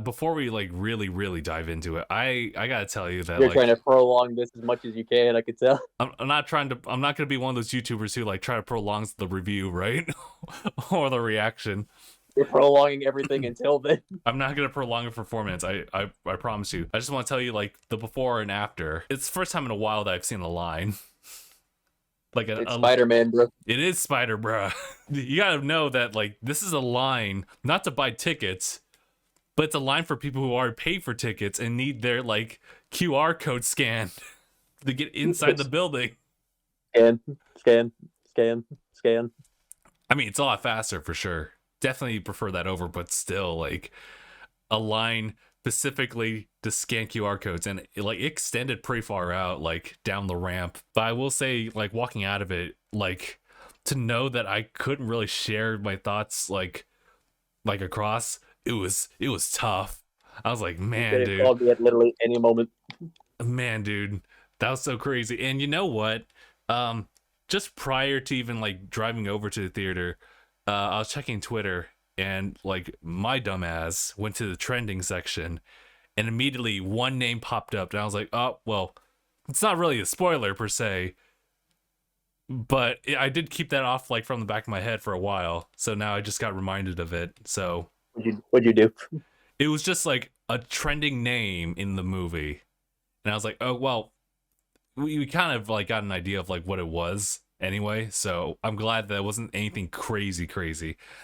before we like really dive into it, I gotta tell you that You're trying like to prolong this as much as you can, I could tell. I'm not gonna be one of those YouTubers who like try to prolong the review, right? Or the reaction. You're prolonging everything until then. I'm not gonna prolong it for 4 minutes. I promise you. I just want to tell you like the before and after. It's the first time in a while that I've seen a line. Like It's Spider-Man, bro. it is Spider, bruh. You gotta know that like this is a line not to buy tickets, but it's a line for people who already paid for tickets and need their like QR code scanned to get inside the building. Scan, scan, scan, scan. I mean, it's a lot faster for sure. Definitely prefer that over, but still, like a line specifically to scan QR codes, and it like extended pretty far out, like down the ramp. But I will say, like walking out of it, like to know that I couldn't really share my thoughts, like across. It was tough. I was like, man, They dude, called me at literally any moment. man, dude, that was so crazy. And you know what? Just prior to even like driving over to the theater, I was checking Twitter, and like my dumbass went to the trending section, and immediately one name popped up, and I was like, oh well, it's not really a spoiler per se, but I did keep that off like from the back of my head for a while. So now I just got reminded of it. So What'd you do? it was just like a trending name in the movie, and I was like, oh well, we kind of like got an idea of like what it was anyway, so I'm glad that it wasn't anything crazy.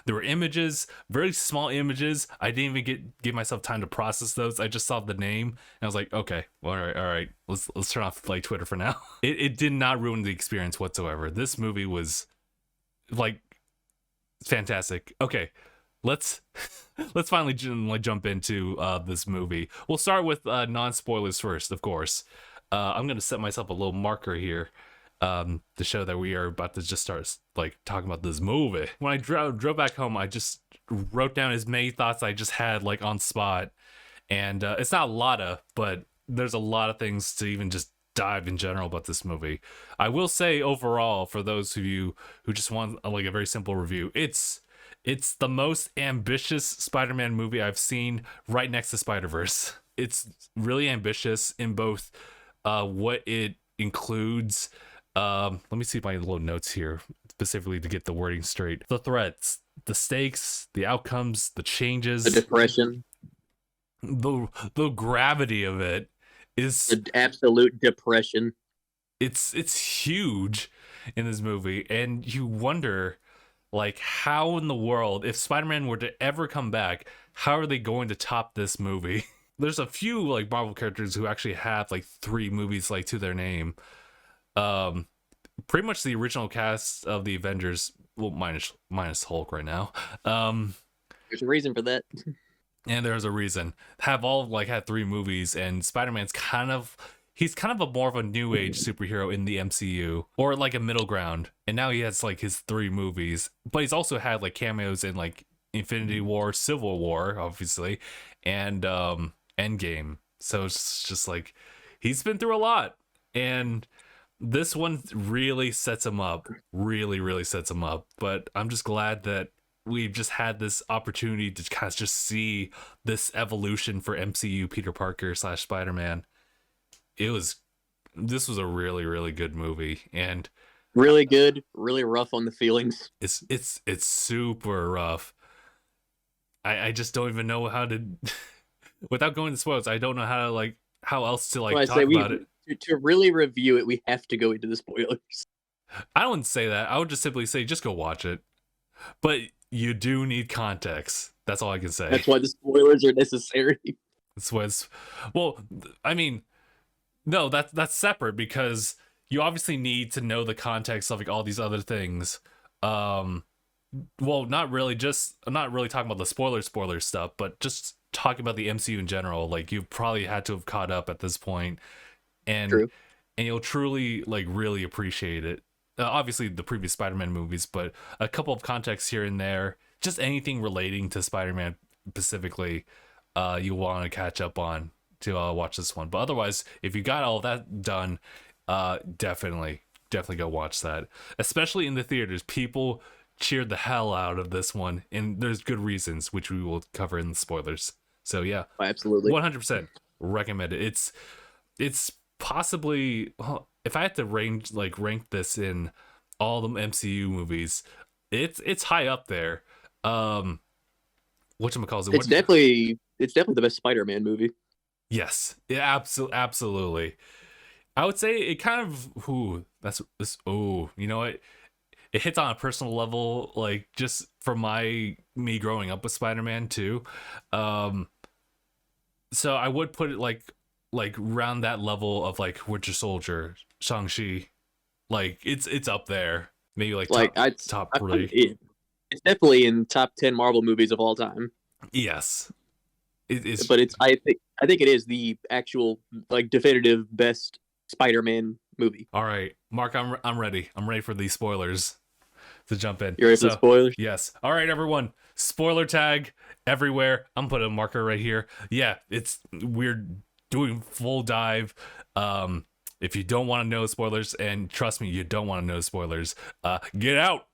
There were images, very small images. I didn't even give myself time to process those. I just saw the name and I was like, okay, well, all right, let's turn off like Twitter for now. It did not ruin the experience whatsoever. This movie was like fantastic. Okay, let's finally jump into this movie. We'll start with non-spoilers first, of course. I'm gonna set myself a little marker here, to show that we are about to just start like talking about this movie. When I drove back home, I just wrote down as many thoughts I just had like on spot, and it's not a lot of, but there's a lot of things to even just dive in general about this movie. I will say overall, for those of you who just want like a very simple review, it's the most ambitious Spider-Man movie I've seen, right next to Spider-Verse. It's really ambitious in both what it includes. Let me see my little notes here specifically to get the wording straight. The threats, the stakes, the outcomes, the changes, The depression. the gravity of it is The absolute depression. it's huge in this movie, and you wonder like how in the world, if Spider-Man were to ever come back, how are they going to top this movie? There's a few like Marvel characters who actually have like 3 movies like to their name. Pretty much the original cast of the Avengers, well, minus Hulk right now. There's a reason for that. And there's a reason, have all like had 3 movies, and Spider-Man's he's kind of a more of a new age superhero in the MCU, or like a middle ground. And now he has like his 3 movies, but he's also had like cameos in like Infinity War, Civil War, obviously, and Endgame. So it's just like he's been through a lot, and this one really sets him up, really sets him up. But I'm just glad that we've just had this opportunity to kind of just see this evolution for MCU Peter Parker / Spider-Man. This was a really good movie, and Really good, really rough on the feelings. it's super rough. I just don't even know how to without going to spoilers, I don't know how else to like talk about it. To really review it, we have to go into the spoilers. I wouldn't say that. I would just simply say just go watch it. But you do need context. That's all I can say. That's why the spoilers are necessary. That's what well, I mean, no, that's separate, because you obviously need to know the context of like all these other things. Well, not really I'm not really talking about the spoiler stuff, but just talking about the MCU in general. Like you probably had to have caught up at this point, and True. and you'll truly like really appreciate it. Obviously the previous Spider-Man movies, but a couple of contexts here and there, just anything relating to Spider-Man specifically, you want to catch up on to watch this one. But otherwise, if you got all that done, definitely go watch that, especially in the theaters. People cheered the hell out of this one, and there's good reasons, which we will cover in the spoilers. So yeah, Absolutely. 100% recommend it. It's possibly, well, if I had to rank this in all the MCU movies, it's high up there. Whatchamacallit, It's what? definitely the best Spider-Man movie. Yes, yeah, absolutely. I would say it kind of, ooh, that's this. Oh, you know what? It hits on a personal level, like just from me growing up with Spider-Man too. Um, so I would put it like around that level of like Winter Soldier, Shang-Chi. Like it's up there, maybe like Like top I find three. it's definitely in top 10 Marvel movies of all time. Yes, it's But I think it is the actual like definitive best Spider-Man movie. all right. Mark, I'm ready. I'm ready for these spoilers to jump in. You ready for the So spoilers? yes, all right, everyone. Spoiler tag everywhere. I'm putting a marker right here. Yeah, we're doing full dive. If you don't want to know spoilers, and trust me, you don't want to know spoilers, get out.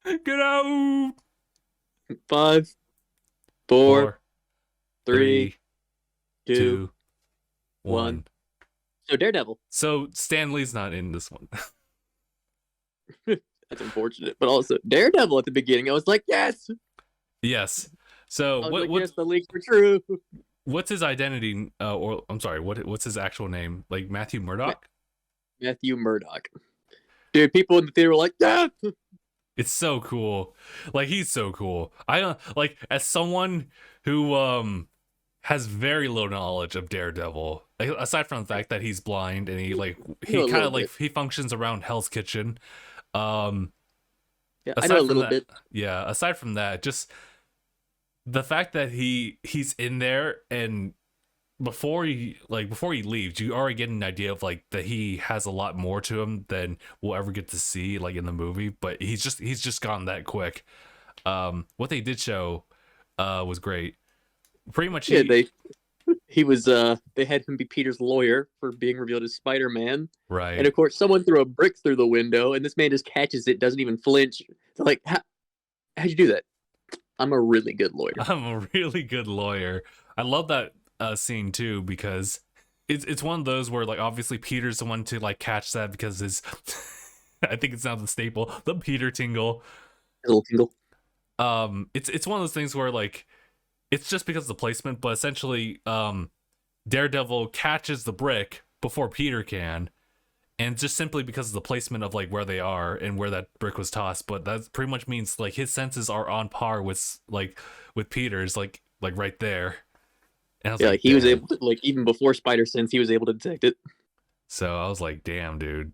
Get out. 5, 4, Four, 3, three, 2, 2, 1. 1. So Daredevil. So Stanley's not in this one. That's unfortunate, but also Daredevil at the beginning. I was like, yes. Yes. So I was like, yes, the leaks were true. what's his identity? Or I'm sorry, what's his actual name? Like Matthew Murdock? Matthew Murdock. Dude, people in the theater were like, yeah. It's so cool. Like he's so cool. I like as someone who has very low knowledge of Daredevil. Like, aside from the fact that he's blind and he know a kind little of like bit. he functions around Hell's Kitchen. Um Yeah, I aside know a from little that, bit. yeah, aside from that, just the fact that he's in there, and before he leaves, you already get an idea of like that he has a lot more to him than we'll ever get to see like in the movie, but he's just gone that quick. What they did show was great. Pretty much Yeah, they had him be Peter's lawyer for being revealed as Spider-Man. And right. of course, someone threw a brick through the window, and this man just catches it, doesn't even flinch. They're like, how'd you do that? I'm a really good lawyer. I'm a really good lawyer. I love that scene too, because it's one of those where like obviously Peter's the one to like catch that because his I think it's now the staple, the Peter tingle. A little tingle. It's one of those things where like it's just because of the placement, but essentially Daredevil catches the brick before Peter can, and just simply because of the placement of like where they are and where that brick was tossed. But that pretty much means like his senses are on par with Peter's, like right there. And I was Yeah, like, like he was damn. able to, like, even before Spider Sense, he was able to detect it. So I was like, damn, dude,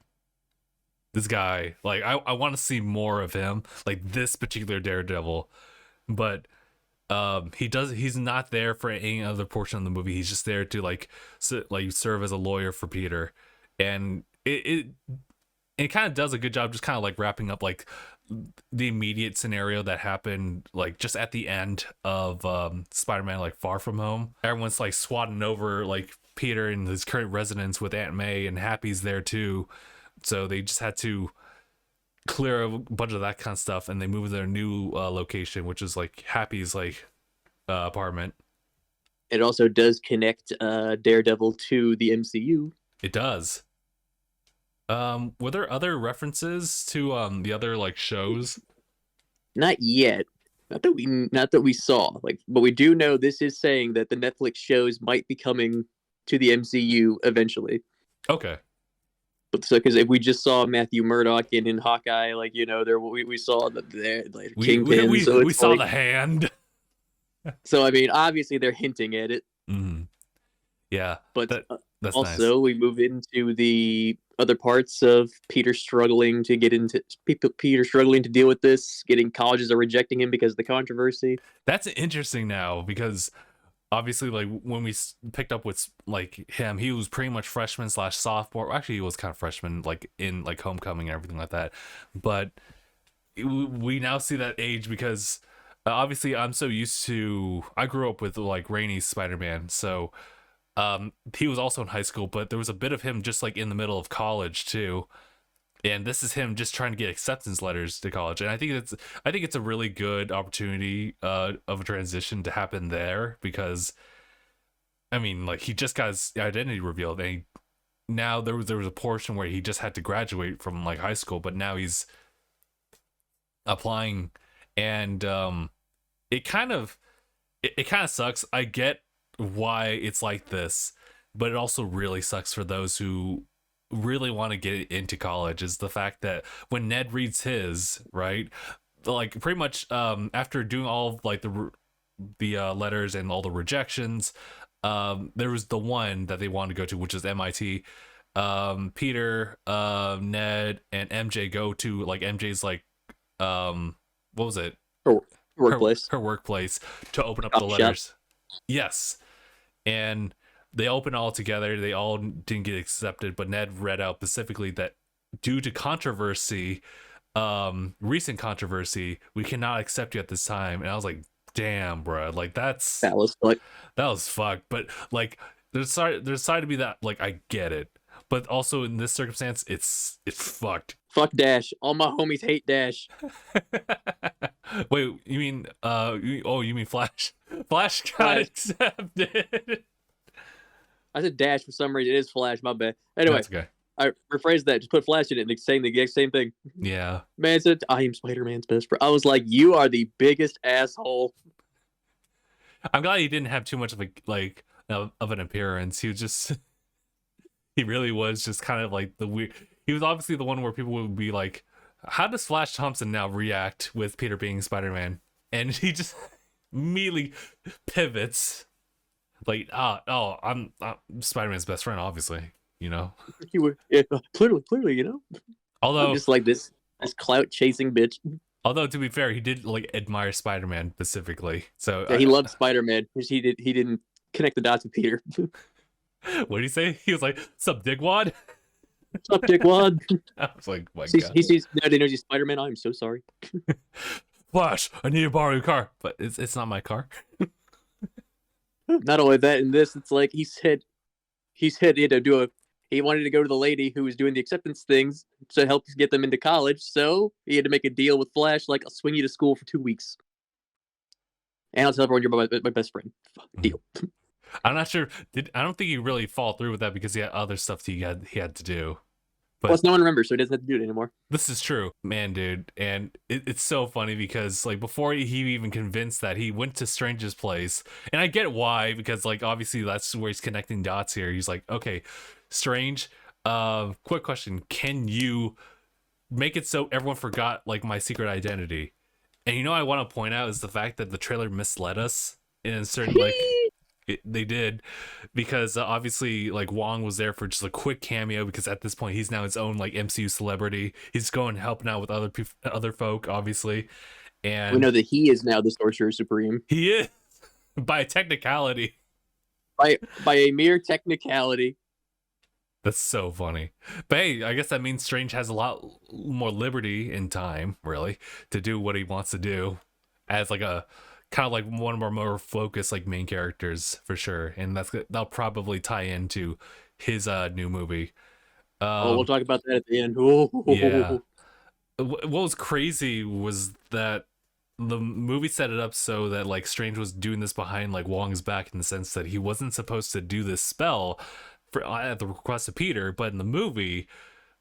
this guy, like I want to see more of him, like this particular Daredevil. But he's not there for any other portion of the movie. He's just there to like serve as a lawyer for Peter. And it kind of does a good job just kind of like wrapping up like the immediate scenario that happened like just at the end of Spider-Man like Far From Home. Everyone's like swatting over like Peter in his current residence with Aunt May, and Happy's there too. So they just had to clear a bunch of that kind of stuff, and they moved to their new location, which is like Happy's like apartment. It also does connect Daredevil to the MCU. It does. Were there other references to the other like shows? Not yet. Not that we saw. Like, but we do know this is saying that the Netflix shows might be coming to the MCU eventually. Okay. But so, because if we just saw Matthew Murdock in Hawkeye, like, there we saw the like Kingpin. So We it's saw like, the hand. so I mean, obviously they're hinting at it. Mm-hmm. Yeah, But that's also nice. we move into the other parts of Peter struggling to deal with this, getting colleges are rejecting him because of the controversy. That's interesting now because obviously like when we picked up with like him, he was pretty much freshman slash sophomore. Actually, he was kind of freshman like in like homecoming and everything like that. But we now see that age because obviously I'm so used to, I grew up with like Rainey's Spider-Man, so he was also in high school, but there was a bit of him just like in the middle of college too. and this is him just trying to get acceptance letters to college. And I think it's a really good opportunity of a transition to happen there, because I mean, like, he just got his identity revealed, and now there was a portion where he just had to graduate from like high school, but now he's applying. And it kind of it kind of sucks. I get why it's like this, but it also really sucks for those who really want to get into college. Is the fact that when Ned reads his, right, like, pretty much after doing all of, like, the letters and all the rejections, there was the one that they wanted to go to, which is MIT. Peter, Ned, and MJ go to, like, MJ's, like, what was it, Her workplace. her workplace, to open up the Coffee shop. letters. Yes. And they open all together. They all didn't get accepted, but Ned read out specifically that due to controversy, recent controversy, we cannot accept you at this time. And I was like, damn, bro, like, That was like, that was fucked. But, like, there's side to be that, like, I get it, but also in this circumstance, it's fucked. fuck Dash. All my homies hate Dash. Wait, you mean you mean Flash? Flash got Flash. accepted. I said Dash for some reason. It is Flash. My bad. Anyway, That's okay. I rephrased that. Just put Flash in it and saying the exact same thing. Yeah. Man said, "I am Spider-Man's best friend." I was like, "You are the biggest asshole." I'm glad he didn't have too much of a, like, of an appearance. He was just he really was just kind of like the weird. He was obviously the one where people would be like, how does Flash Thompson now react with Peter being Spider-Man? And he just immediately pivots, like, I'm Spider-Man's best friend, obviously, you know. You were, yeah, clearly, you know. Although I'm just like this clout chasing bitch. although to be fair, he did, like, admire Spider-Man specifically. So Yeah, he loved Spider-Man. He didn't connect the dots with Peter. what did he say? He was like, "Sup, dickwad?" What's up, Dickwad? I was like, my he God. sees now they know he's Spider-Man. I'm so sorry. Flash, I need to borrow your car, but it's not my car. Not only that, in this, it's like he said he had to do a. He wanted to go to the lady who was doing the acceptance things to help get them into college. So he had to make a deal with Flash, like, I'll swing you to school for 2 weeks, and I'll tell everyone you're my best friend. Deal. I'm not sure. I don't think he really followed through with that because he had other stuff he had to do. But Plus, no one remembers, so he doesn't have to do it anymore. this is true, man, dude. And it's so funny because, like, before he even convinced that, he went to Strange's place, and I get why, because, like, obviously that's where he's connecting dots here. He's like, okay, Strange, quick question: can you make it so everyone forgot, like, my secret identity? And you know, I want to point out is the fact that the trailer misled us in a certain, like, they did, because obviously, like, Wong was there for just a quick cameo, because at this point he's now his own, like, MCU celebrity. He's going helping out with other folk, obviously, and We know that he is now the Sorcerer Supreme he is by a technicality. by a mere technicality. That's so funny. But hey, I guess that means Strange has a lot more liberty in time, really, to do what he wants to do, as, like, a kind of like one of our more focused, like, main characters, for sure. And that'll probably tie into his new movie. We'll talk about that at the end. Ooh. Yeah. What was crazy was that the movie set it up so that, like, Strange was doing this behind, like, Wong's back, in the sense that he wasn't supposed to do this spell at the request of Peter, but in the movie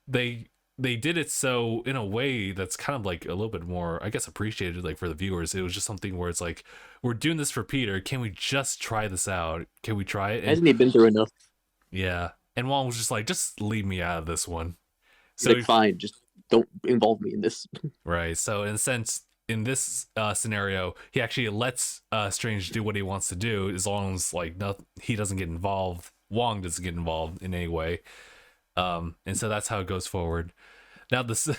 they did it so in a way that's kind of, like, a little bit more, I guess, appreciated, like, for the viewers. It was just something where it's like, we're doing this for Peter, can we just try this out? Can we try it? And, Hasn't he been through enough? yeah, and Wong was just like, just leave me out of this one. So like, fine, just don't involve me in this. Right. So in a sense, in this scenario, he actually lets Strange do what he wants to do, as long as, like, he doesn't get involved. Wong doesn't get involved in any way. And so that's how it goes forward. Now, the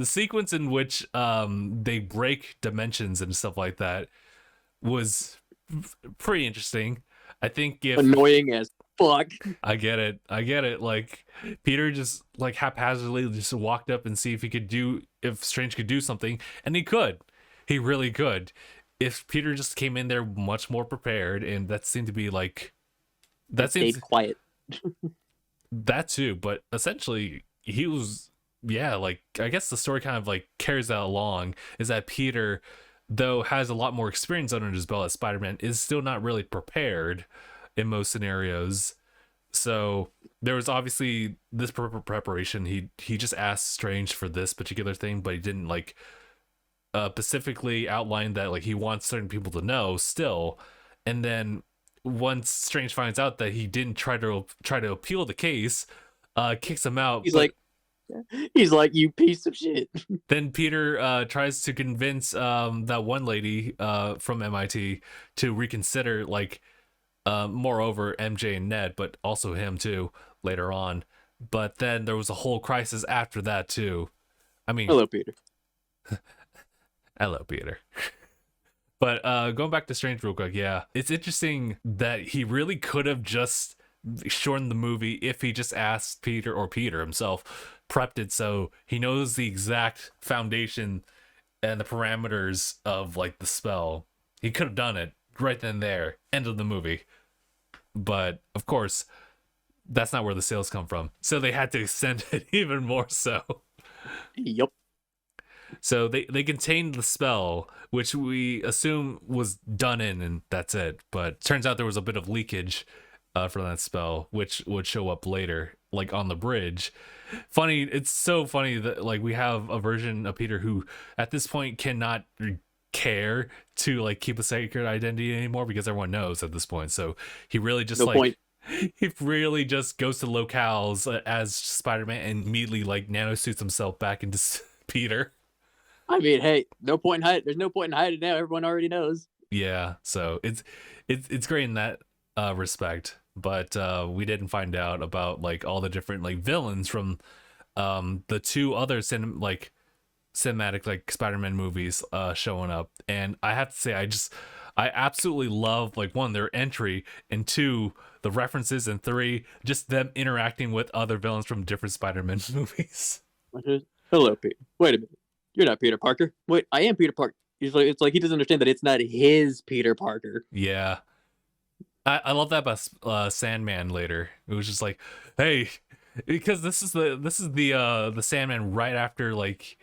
sequence in which they break dimensions and stuff like that was pretty interesting. I think if Annoying as fuck. I get it. Like, Peter just, like, haphazardly just walked up and see if Strange could do something, and he could. He really could. If Peter just came in there much more prepared, and that seemed to be, like, that seems Stayed quiet. that too, but essentially he was yeah, like I guess the story kind of like carries that along is that Peter, though has a lot more experience under his belt as Spider-Man, is still not really prepared in most scenarios. So there was obviously this preparation. He just asked Strange for this particular thing, but he didn't like specifically outline that like he wants certain people to know still. And then once Strange finds out that he didn't try to appeal the case, kicks him out. He's But like, he's like, you piece of shit. then Peter tries to convince that one lady from MIT to reconsider, like, moreover, MJ and Ned, but also him too later on. But then there was a whole crisis after that too. I mean, Hello, Peter. hello, Peter. But going back to Strange real quick, yeah, it's interesting that he really could have just shortened the movie if he just asked Peter, or Peter himself prepped it so he knows the exact foundation and the parameters of like the spell. He could have done it right then and there, end of the movie. But of course, that's not where the sales come from. So they had to extend it even more so. Yup. So they contained the spell, which we assume was done in, and that's it. But turns out there was a bit of leakage from that spell, which would show up later, like on the bridge. Funny, it's so funny that like we have a version of Peter who, at this point, cannot care to like keep a sacred identity anymore because everyone knows at this point. So he really just No like point. he really just goes to locales as Spider-Man and immediately like nanosuits himself back into Peter. I mean, hey, no point in hiding. There's no point in hiding now. Everyone already knows. Yeah, so it's great in that respect, but we didn't find out about like all the different like villains from the two other cinematic like Spider-Man movies showing up. And I have to say, I absolutely love like one, their entry, and two, the references, and three, just them interacting with other villains from different Spider-Man movies. Hello, Peter. Wait a minute. You're not Peter Parker. Wait, I am Peter Parker. It's like he doesn't understand that it's not his Peter Parker. Yeah. I love that about Sandman later. It was just like, hey, because this is the Sandman right after like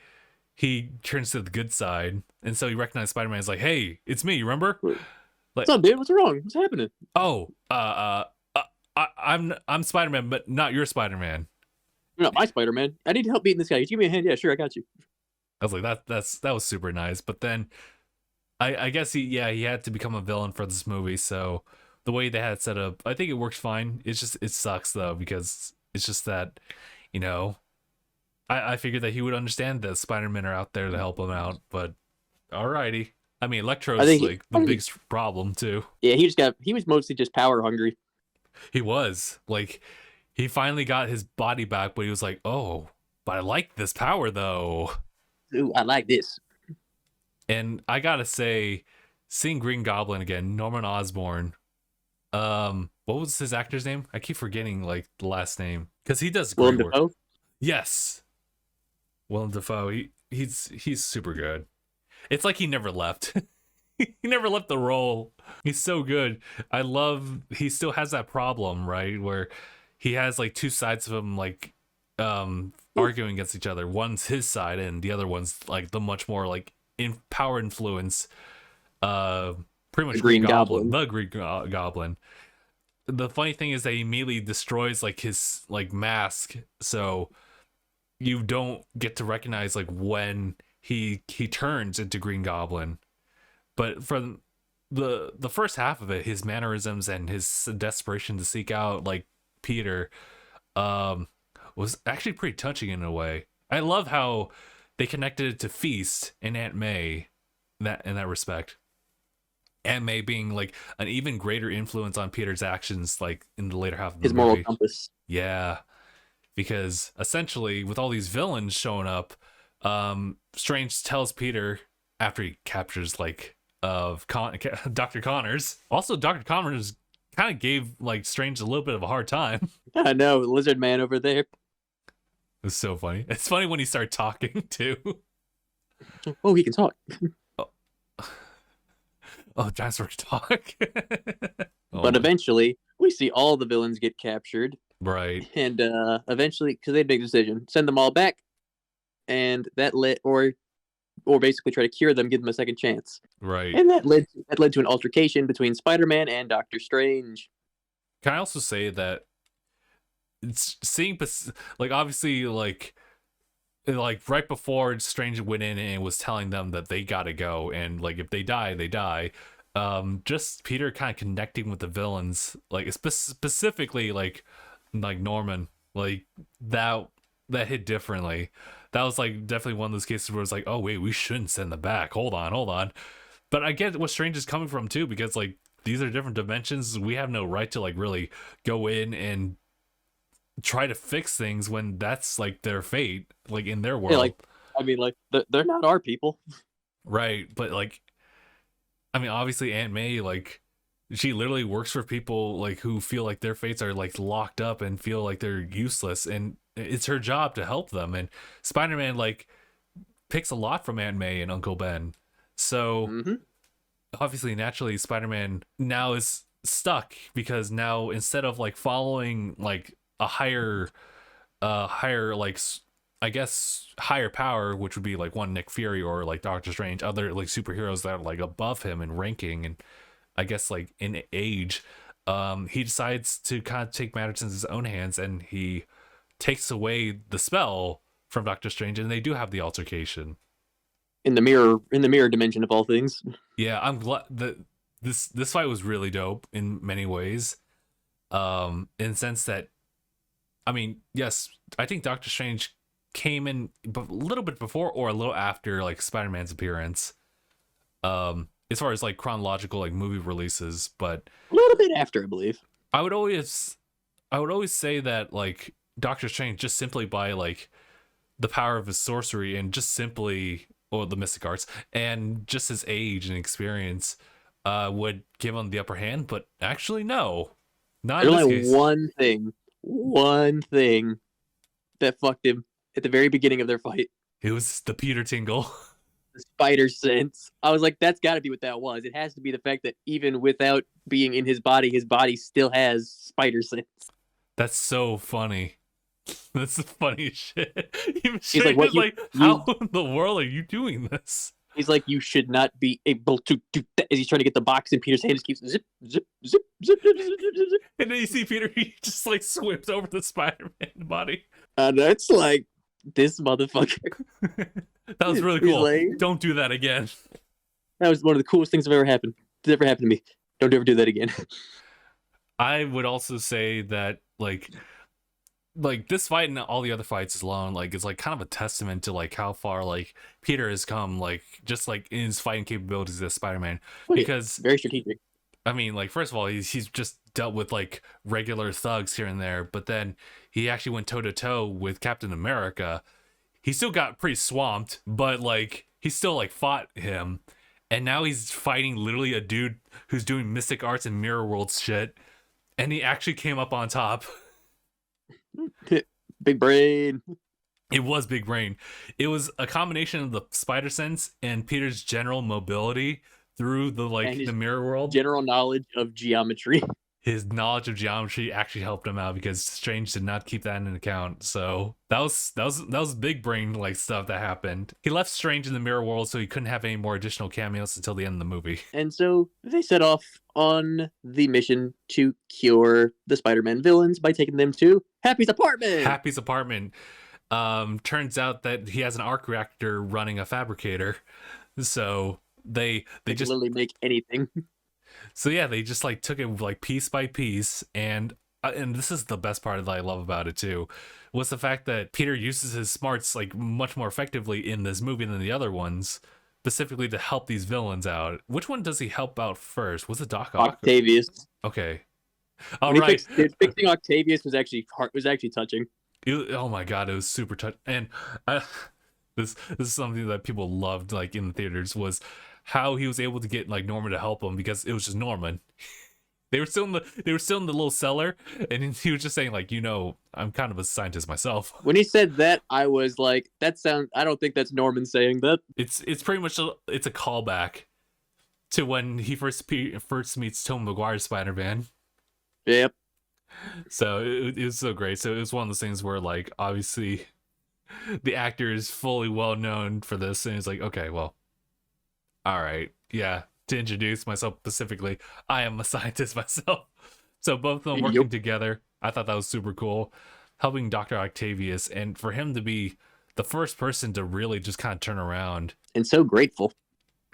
he turns to the good side, and so he recognizes Spider-Man as like, hey, it's me, you remember? Like, what's up, dude? What's wrong? What's happening? oh, I'm Spider-Man, but not your Spider-Man. You're not my Spider-Man. I need help beating this guy. You give me a hand? Yeah, sure, I got you. I was like, that was super nice. But then I guess he had to become a villain for this movie, so the way they had it set up, I think it works fine. It's just, it sucks though, because it's just that, you know, I figured that he would understand that Spider-Men are out there to help him out, but alrighty. I mean, Electro's like the biggest problem too. Yeah, he was mostly just power hungry. He was like, he finally got his body back, but he was like, oh, but I like this power though. Ooh, I like this. And I gotta say, seeing Green Goblin again, Norman Osborn, what was his actor's name? I keep forgetting like the last name, because he does great work. Dafoe? Yes, Willem Dafoe. He's super good. It's like he never left. He never left the role. He's so good. I love, he still has that problem, right, where he has like two sides of him like arguing against each other. One's his side and the other one's like the much more like in power influence, pretty much The Green Goblin. the Green Goblin. The funny thing is that he immediately destroys like his like mask, so you don't get to recognize like when he turns into Green Goblin. But from the first half of it, his mannerisms and his desperation to seek out like Peter was actually pretty touching in a way. I love how they connected it to Feast and Aunt May in that respect. Aunt May being like an even greater influence on Peter's actions, like in the later half of the His movie. moral compass. Yeah, because essentially with all these villains showing up, Strange tells Peter after he captures like Dr. Connors. Also, Dr. Connors kind of gave like Strange a little bit of a hard time. I know, Lizard Man over there. It's so funny. It's funny when he started talking too. Oh, he can talk. Oh, dinosaurs talk. But eventually, we see all the villains get captured. Right. And eventually, because they make a decision, send them all back and that led or basically try to cure them, give them a second chance. Right. And that led to an altercation between Spider-Man and Doctor Strange. Can I also say that it's seeing like obviously like right before Strange went in and was telling them that they gotta go, and like if they die, they die. Just Peter kind of connecting with the villains, like specifically like Norman, like that hit differently. That was like definitely one of those cases where it's like, oh wait, we shouldn't send them back. Hold on. But I get what Strange is coming from too, because like these are different dimensions. We have no right to like really go in and try to fix things when that's like their fate, like in their world. Yeah, like I mean, like they're not our people, right? But like, I mean, obviously Aunt May, like she literally works for people like who feel like their fates are like locked up and feel like they're useless, and it's her job to help them. And Spider-Man like picks a lot from Aunt May and Uncle Ben, so obviously naturally Spider-Man now is stuck, because now instead of like following like a higher like I guess higher power, which would be like one Nick Fury or like Doctor Strange, other like superheroes that are like above him in ranking and I guess like in age, he decides to kind of take matters in his own hands, and he takes away the spell from Doctor Strange, and they do have the altercation in the mirror dimension of all things. Yeah, I'm glad that this fight was really dope in many ways. In the sense that, I mean, yes, I think Doctor Strange came in a little bit before or a little after like Spider-Man's appearance. As far as like chronological like movie releases, but a little bit after, I believe. I would always say that like Doctor Strange, just simply by like the power of his sorcery and just simply, or the mystic arts, and just his age and experience, would give him the upper hand. But actually, no, not There's in this only case. one thing that fucked him at the very beginning of their fight. It was the Peter tingle. The spider sense. I was like, that's got to be what that was. It has to be the fact that even without being in his body still has spider sense. That's so funny. That's the funniest shit. He's like, what? Like, how in the world are you doing this? He's like, you should not be able to do that. As he's trying to get the box in Peter's hand, just keeps zip, zip, zip, zip, zip, zip, zip, zip. And then you see Peter, he just like swims over the Spider-Man body. And it's like, this motherfucker. That was really cool. Like, don't do that again. That was one of the coolest things that ever happened. It's ever happened to me. Don't ever do that again. I would also say that like this fight and all the other fights alone, like it's like kind of a testament to like how far like Peter has come, like just like in his fighting capabilities as Spider-Man. Because very strategic. I mean, like first of all, he's just dealt with like regular thugs here and there, but then he actually went toe to toe with Captain America. He still got pretty swamped, but like he still like fought him, and now he's fighting literally a dude who's doing mystic arts and mirror worlds shit, and he actually came up on top. Big brain. It was big brain. It was a combination of the spider sense and Peter's general mobility through the like the mirror world. General knowledge of geometry. His knowledge of geometry actually helped him out, because Strange did not keep that in account. So that was big brain like stuff that happened. He left Strange in the mirror world so he couldn't have any more additional cameos until the end of the movie. And so they set off on the mission to cure the Spider-Man villains by taking them to Happy's apartment. Happy's apartment. Turns out that he has an arc reactor running a fabricator. So they just literally make anything. So yeah, they just like took it like piece by piece, and this is the best part that I love about it too, was the fact that Peter uses his smarts like much more effectively in this movie than the other ones, specifically to help these villains out. Which one does he help out first? Was it Doc Ock? Octavius. Okay. All right. Fixing Octavius was actually touching. Oh my god, it was super touching. And this is something that people loved like in the theaters, was how he was able to get like Norman to help him, because it was just Norman. They were still in the little cellar, and he was just saying like, I'm kind of a scientist myself. When he said that, I was like, I don't think that's Norman saying that. It's pretty much it's a callback to when he first meets Tom Maguire's Spider-Man. Yep. So it was so great. So it was one of those things where like obviously the actor is fully well known for this, and he's like, okay, well, all right, yeah. To introduce myself specifically, I am a scientist myself. So both of them Yep. working together, I thought that was super cool. Helping Dr. Octavius, and for him to be the first person to really just kind of turn around. And so grateful.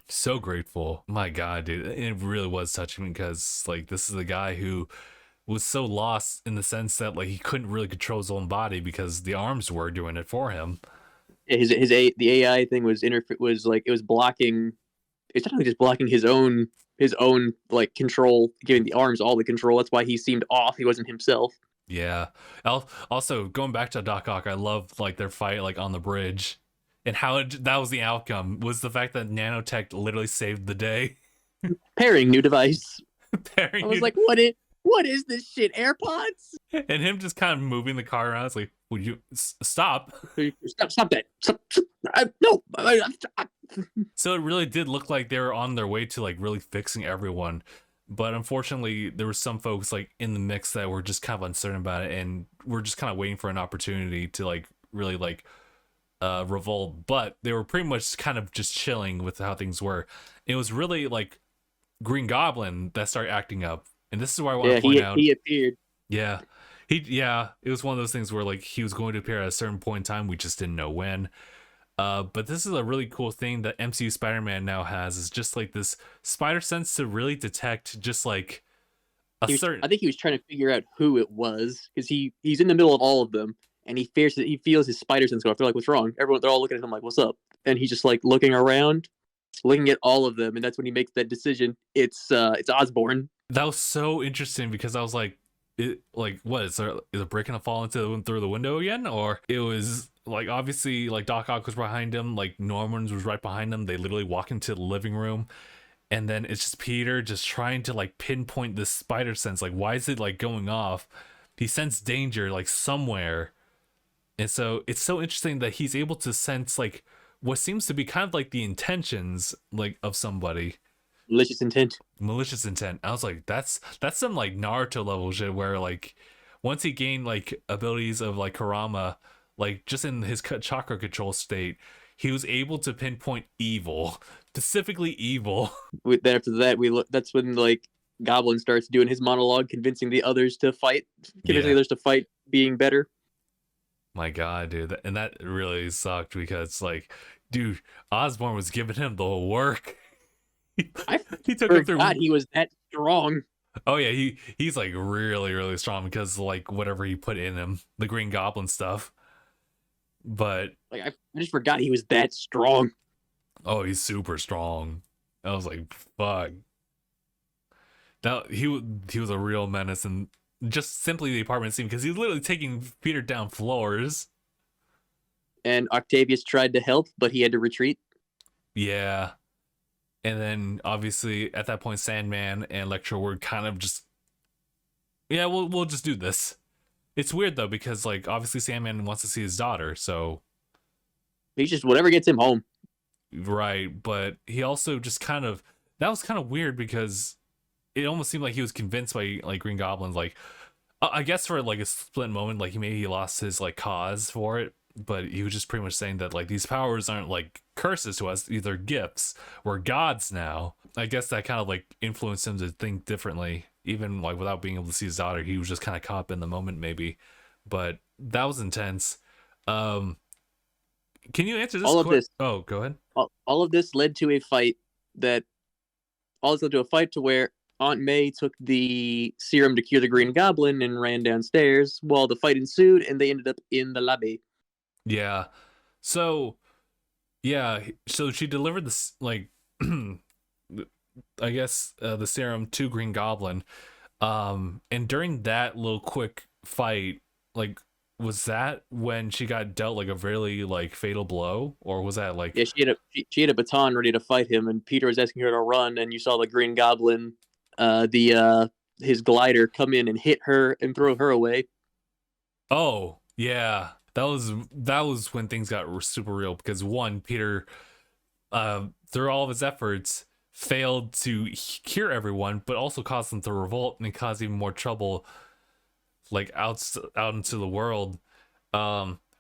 So grateful. My God, dude. It really was touching because, like, this is a guy who was so lost in the sense that, like, he couldn't really control his own body because the arms were doing it for him. The AI thing was like it was blocking. It's not only just blocking his own like control, giving the arms all the control. That's why he seemed off. He wasn't himself. Yeah. Also, going back to Doc Ock, I love like their fight like on the bridge, and how that was the outcome was the fact that nanotech literally saved the day. Pairing new device. I Pairing was like, what is this shit? AirPods? and him just kind of moving the car around. It's like, would you stop? Stop that! Stop. No. So it really did look like they were on their way to like really fixing everyone. But unfortunately, there were some folks like in the mix that were just kind of uncertain about it, and we're just kind of waiting for an opportunity to like really like revolt. But they were pretty much kind of just chilling with how things were. It was really like Green Goblin that started acting up, and this is where I want Yeah, to point out. he appeared. Yeah, it was one of those things where like he was going to appear at a certain point in time. We just didn't know when. But this is a really cool thing that MCU Spider-Man now has, is just like this spider sense to really detect just like a certain. I think he was trying to figure out who it was because he's in the middle of all of them and he feels his spider sense go off. They're like, "What's wrong?" They're all looking at him like, "What's up?" And he's just like looking around, looking at all of them, and that's when he makes that decision. It's Osborn. That was so interesting because I was like, what is a brick gonna fall through the window again? Or it was like obviously like Doc Ock was behind him, like Norman's was right behind him. They literally walk into the living room, and then it's just Peter just trying to like pinpoint this spider sense. Like, why is it like going off? He sensed danger like somewhere, and so it's so interesting that he's able to sense like what seems to be kind of like the intentions like of somebody. Malicious intent. I was like, that's some like Naruto level shit where like once he gained like abilities of like Kurama, like just in his chakra control state, he was able to pinpoint evil, specifically evil. Then after that, that's when like Goblin starts doing his monologue, convincing the others to fight, being better. My God, dude, and that really sucked because like, dude, Osborn was giving him the work. I He took him through. forgot he was that strong. Oh yeah, he's like really strong because like whatever he put in him, the Green Goblin stuff. But Like I just forgot he was that strong. oh, he's super strong. I was like, fuck. Now he was a real menace, and just simply the apartment scene because he's literally taking Peter down floors. And Octavius tried to help, but he had to retreat. Yeah, and then obviously at that point, Sandman and Electro were kind of just, yeah, we'll just do this. It's weird though because like obviously Sandman wants to see his daughter, so He's just whatever gets him home. right. But he also just kind of, that was kind of weird because it almost seemed like he was convinced by like Green Goblin, like I guess for like a split moment, like he lost his like cause for it, but he was just pretty much saying that like these powers aren't like curses to us, these are gifts. We're gods now. I guess that kind of like influenced him to think differently, even like without being able to see his daughter. He was just kind of caught up in the moment, maybe. But that was intense. Um, can you answer this? All of this, Oh, go ahead. all of this led to a fight that all this led to a fight to where Aunt May took the serum to cure the Green Goblin and ran downstairs while the fight ensued, and they ended up in the lobby. Yeah. So, yeah. So she delivered this, like, I guess, the serum to Green Goblin. And during that little quick fight, like, was that when she got dealt like a really like fatal blow, or was that like? Yeah, she had a baton ready to fight him, and Peter was asking her to run, and you saw the Green Goblin, his glider come in and hit her and throw her away. Oh yeah, that was when things got super real because one, Peter, through all of his efforts, failed to cure everyone, but also caused them to revolt and cause even more trouble, like out into the world,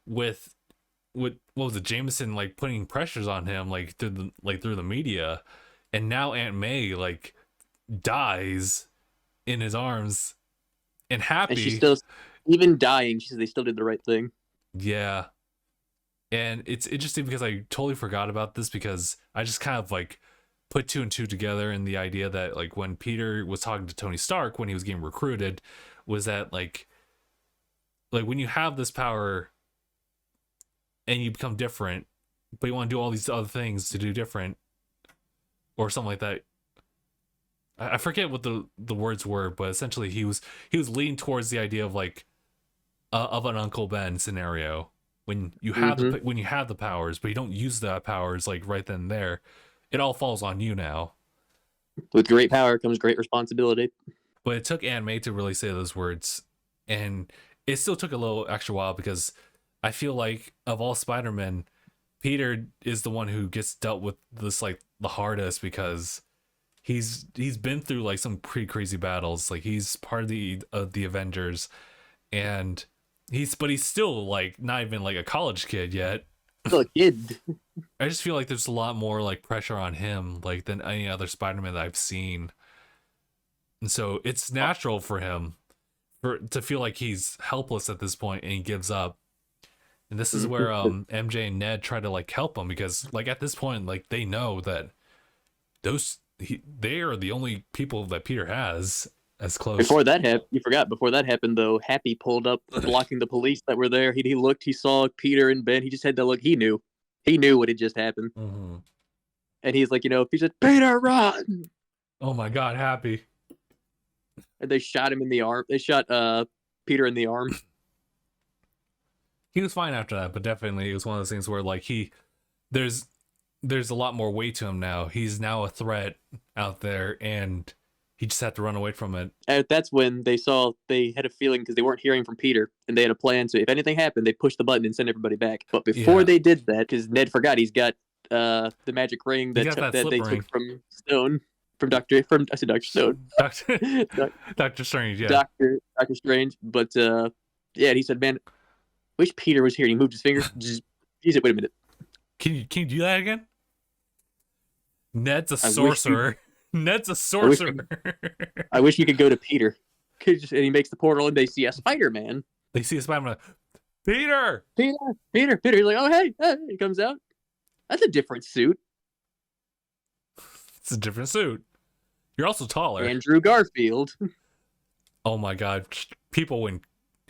with with what was it, Jameson like putting pressures on him like through the media, and now Aunt May like dies in his arms, and And she Happy, still, even dying, she says they still did the right thing. yeah. And it's interesting because I totally forgot about this because I just kind of like put two and two together in the idea that like when Peter was talking to Tony Stark when he was getting recruited, was that like when you have this power and you become different, but you want to do all these other things to do different or something like that. I forget what the words were, but essentially he was leaning towards the idea of like of an Uncle Ben scenario when you have Mm-hmm. when you have the powers, but you don't use the powers like right then and there. It all falls on you now. With great power comes great responsibility. But it took Anne May to really say those words, and it still took a little extra while because I feel like of all Spider-Men, Peter is the one who gets dealt with this like the hardest because he's been through like some pretty crazy battles. Like he's part of the Avengers, and he's still like not even like a college kid yet. Still a kid. I just feel like there's a lot more like pressure on him like than any other Spider-Man that I've seen. And so it's natural for him to feel like he's helpless at this point and he gives up. And this is where MJ and Ned try to like help him because like at this point like they know that they are the only people that Peter has as close. Before that happened, you forgot. Before that happened, though, Happy pulled up, blocking the police that were there. He looked, he saw Peter and Ben. He just had to look. He knew what had just happened, Mm-hmm. and he's like, he said, "Peter, run!" Oh my God, Happy. And they shot him in the arm. They shot Peter in the arm. He was fine after that, but definitely it was one of those things where like there's a lot more weight to him now. He's now a threat out there, and he just had to run away from it. And that's when they had a feeling because they weren't hearing from Peter, and they had a plan. So if anything happened, they push the button and send everybody back. But before they did that, because Ned forgot, he's got the magic ring that they took from Stone. I said Dr. Stone. Doctor Strange, yeah. Doctor Strange. But yeah, he said, "Man, wish Peter was here." And he moved his finger. He said, "Wait a minute. Can you do that again?" Ned's a sorcerer. Ned's a sorcerer. I wish you could go to Peter. And he makes the portal and they see a Spider-Man. They see a Spider-Man. Peter! Peter! He's like, "Oh, hey. He comes out. That's a different suit. It's a different suit. You're also taller." Andrew Garfield. Oh my God. People went,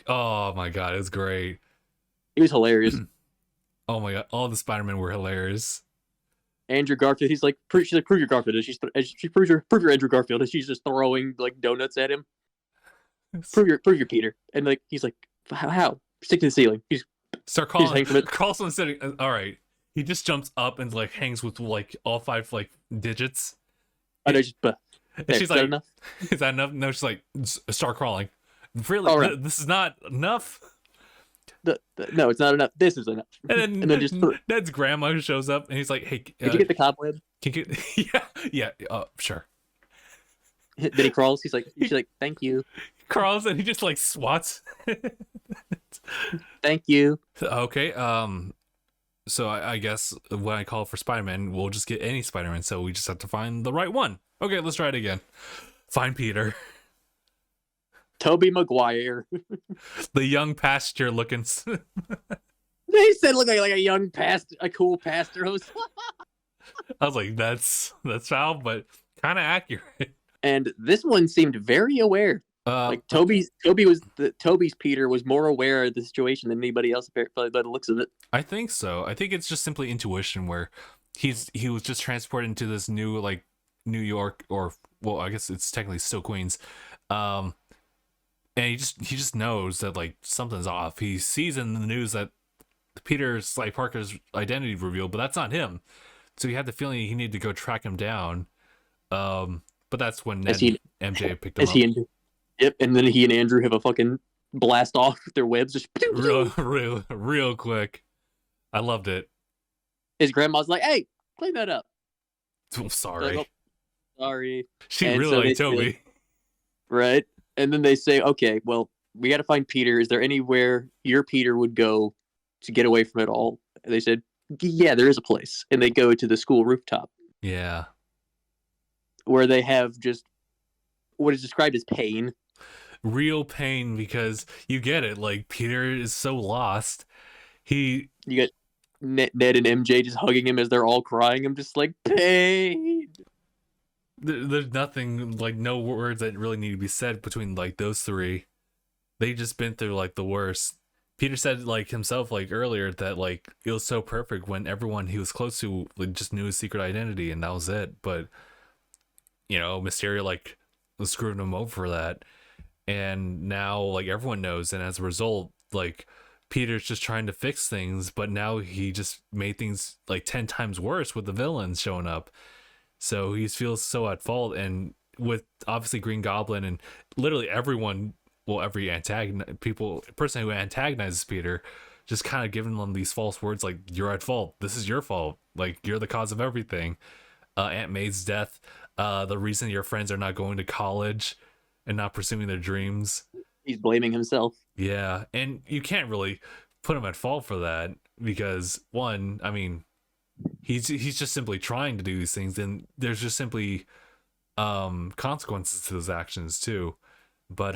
oh my God, it was great. He was hilarious. Oh my God. All the Spider-Men were hilarious. Andrew Garfield, she's like, prove your Garfield. And she proves your Andrew Garfield. And she's just throwing like donuts at him. Prove your Peter. And like, he's like, how? Stick to the ceiling. Start calling. Carlson sitting. All right. He just jumps up and like hangs with like all 5 like digits. I know, just, and she's like, enough? Is that enough? No, she's like, start crawling. Really? Right. This is not enough? No, it's not enough. This is enough. And then just Ned's grandma shows up and he's like, "Hey, did you get the cobweb?" Yeah. Sure. Then he crawls. She's like, "Thank you." He crawls and he just like swats. Thank you. Okay. So I guess when I call for Spider-Man, we'll just get any Spider-Man. So we just have to find the right one. Okay, let's try it again. Find Peter. Tobey Maguire. The young pasture looking. They said look like a young pastor, a cool pastor host. I was like, that's foul, but kind of accurate. And this one seemed very aware. Like Toby's Peter was more aware of the situation than anybody else, apparently, by the looks of it. I think so. I think it's just simply intuition where he was just transported into this new like New York, or well, I guess it's technically still Queens. And he just knows that like something's off. He sees in the news that Peter's like Parker's identity revealed, but that's not him. So he had the feeling he needed to go track him down. But that's when Ned and MJ picked him up. Yep, and then he and Andrew have a fucking blast off with their webs, just real quick. I loved it. His grandma's like, "Hey, clean that up." I'm sorry. Like, oh, sorry. She really liked Toby. Right. And then they say, "Okay, well, we got to find Peter. Is there anywhere your Peter would go to get away from it all?" They said, yeah, there is a place. And they go to the school rooftop Yeah. where they have just what is described as pain. Real pain, because you get it. Like, Peter is so lost. You got Ned and MJ just hugging him as they're all crying. I'm just like, pain. There's nothing, like, no words that really need to be said between, like, those three. They just been through, like, the worst. Peter said, like, himself, like, earlier that, like, it was so perfect when everyone he was close to, like, just knew his secret identity, and that was it. But, you know, Mysterio, like, was screwing him over for that. And now, like, everyone knows, and as a result, like, Peter's just trying to fix things, but now he just made things, like, 10 times worse with the villains showing up. So he feels so at fault, and with, obviously, Green Goblin and literally everyone, well, every person who antagonizes Peter, just kind of giving them these false words like, you're at fault, this is your fault, like, you're the cause of everything. Aunt May's death, the reason your friends are not going to college and not pursuing their dreams. He's blaming himself. Yeah, and you can't really put him at fault for that, because one, I mean, he's just simply trying to do these things, and there's just simply consequences to those actions too. But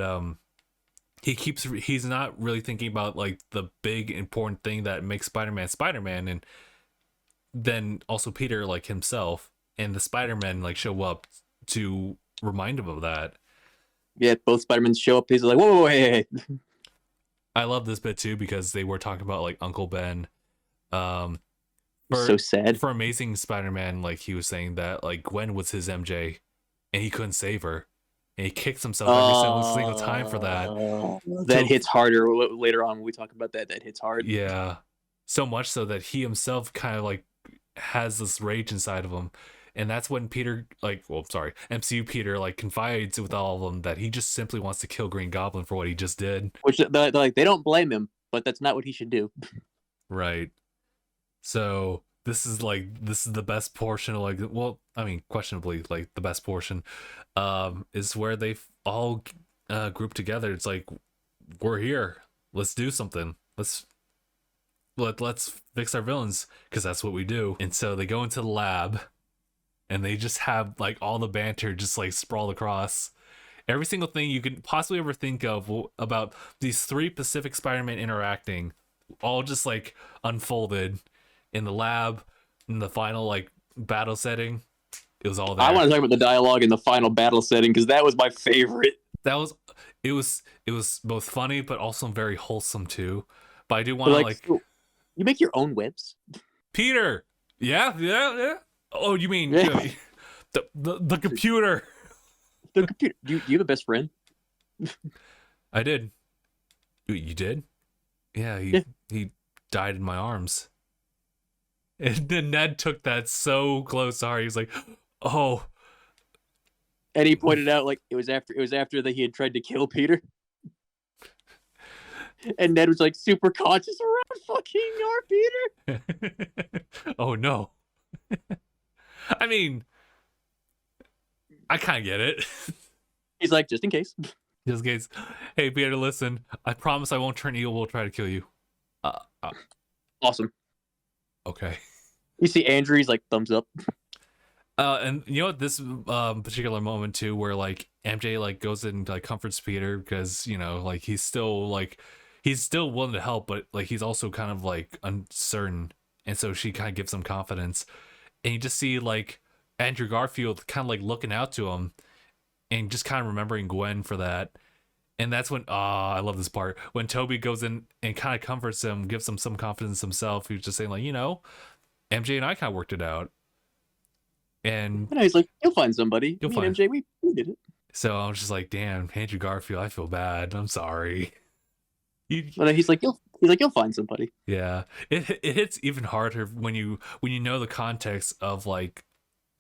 he's not really thinking about, like, the big important thing that makes Spider-Man, and then also Peter, like, himself, and the Spider-Man, like, show up to remind him of that. Yeah, both Spider-Men show up. He's like, whoa, hey. I love this bit too, because they were talking about, like, Uncle Ben. So sad. For Amazing Spider-Man, like, he was saying that, like, Gwen was his MJ and he couldn't save her, and he kicks himself every single time for that. That hits harder later on when we talk about that. That hits hard. Yeah, so much so that he himself kind of, like, has this rage inside of him, and that's when Peter, like, well, sorry, MCU Peter, like, confides with all of them that he just simply wants to kill Green Goblin for what he just did. Which they're like, they don't blame him, but that's not what he should do. Right. So this is the best portion of, like, well, I mean, questionably, like, the best portion is where they all group together. It's like, we're here, let's do something, let's fix our villains, because that's what we do. And so they go into the lab, and they just have, like, all the banter just, like, sprawled across every single thing you could possibly ever think of about these three Pacific Spider-Man interacting, all just, like, unfolded in the lab, in the final, like, battle setting. It was all there. I want to talk about the dialogue in the final battle setting, because that was my favorite. It was both funny but also very wholesome too. But I do want to, like, so you make your own webs, Peter. Yeah. Oh, you mean Yeah. the computer? The computer. Do you have a best friend? I did. You did? Yeah, he died in my arms. And then Ned took that so close to heart. He was like, "Oh." And he pointed out, like, it was after that he had tried to kill Peter. And Ned was like super conscious around fucking our Peter. Oh no. I mean, I kind of get it. He's like, just in case. Just in case. Hey, Peter, listen. I promise I won't turn evil. We'll try to kill you. Awesome. Okay. You see Andrew, he's like, thumbs up. And you know what, this particular moment too, where, like, MJ, like, goes and, like, comforts Peter, because, you know, like, he's still willing to help, but, like, he's also kind of, like, uncertain, and so she kind of gives him confidence, and you just see, like, Andrew Garfield kind of, like, looking out to him, and just kind of remembering Gwen for that. And that's when, I love this part, when Toby goes in and kind of comforts him, gives him some confidence himself. He's just saying, like, you know, MJ and I kind of worked it out. And he's like, you'll find somebody. You'll Me find and MJ, we did it. So I was just like, damn, Andrew Garfield, I feel bad. I'm sorry. But he's like, you'll find somebody. Yeah, it hits even harder when you know the context of, like,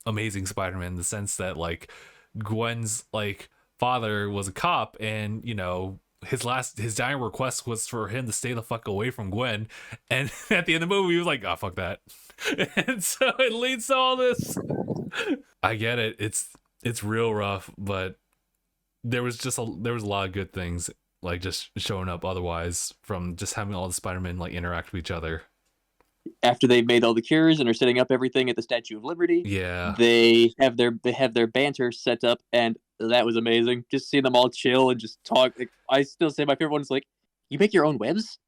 Amazing Spider-Man, in the sense that, like, Gwen's, like, father was a cop, and, you know, his dying request was for him to stay the fuck away from Gwen, and at the end of the movie he was like, oh, fuck that. And so it leads to all this. I get it, it's real rough, but there was a lot of good things, like, just showing up otherwise, from just having all the Spider-Men, like, interact with each other. after they've made all the cures and are setting up everything at the Statue of Liberty, Yeah. they have their banter set up, and that was amazing. Just seeing them all chill and just talk. Like, I still say my favorite one is like, you make your own webs?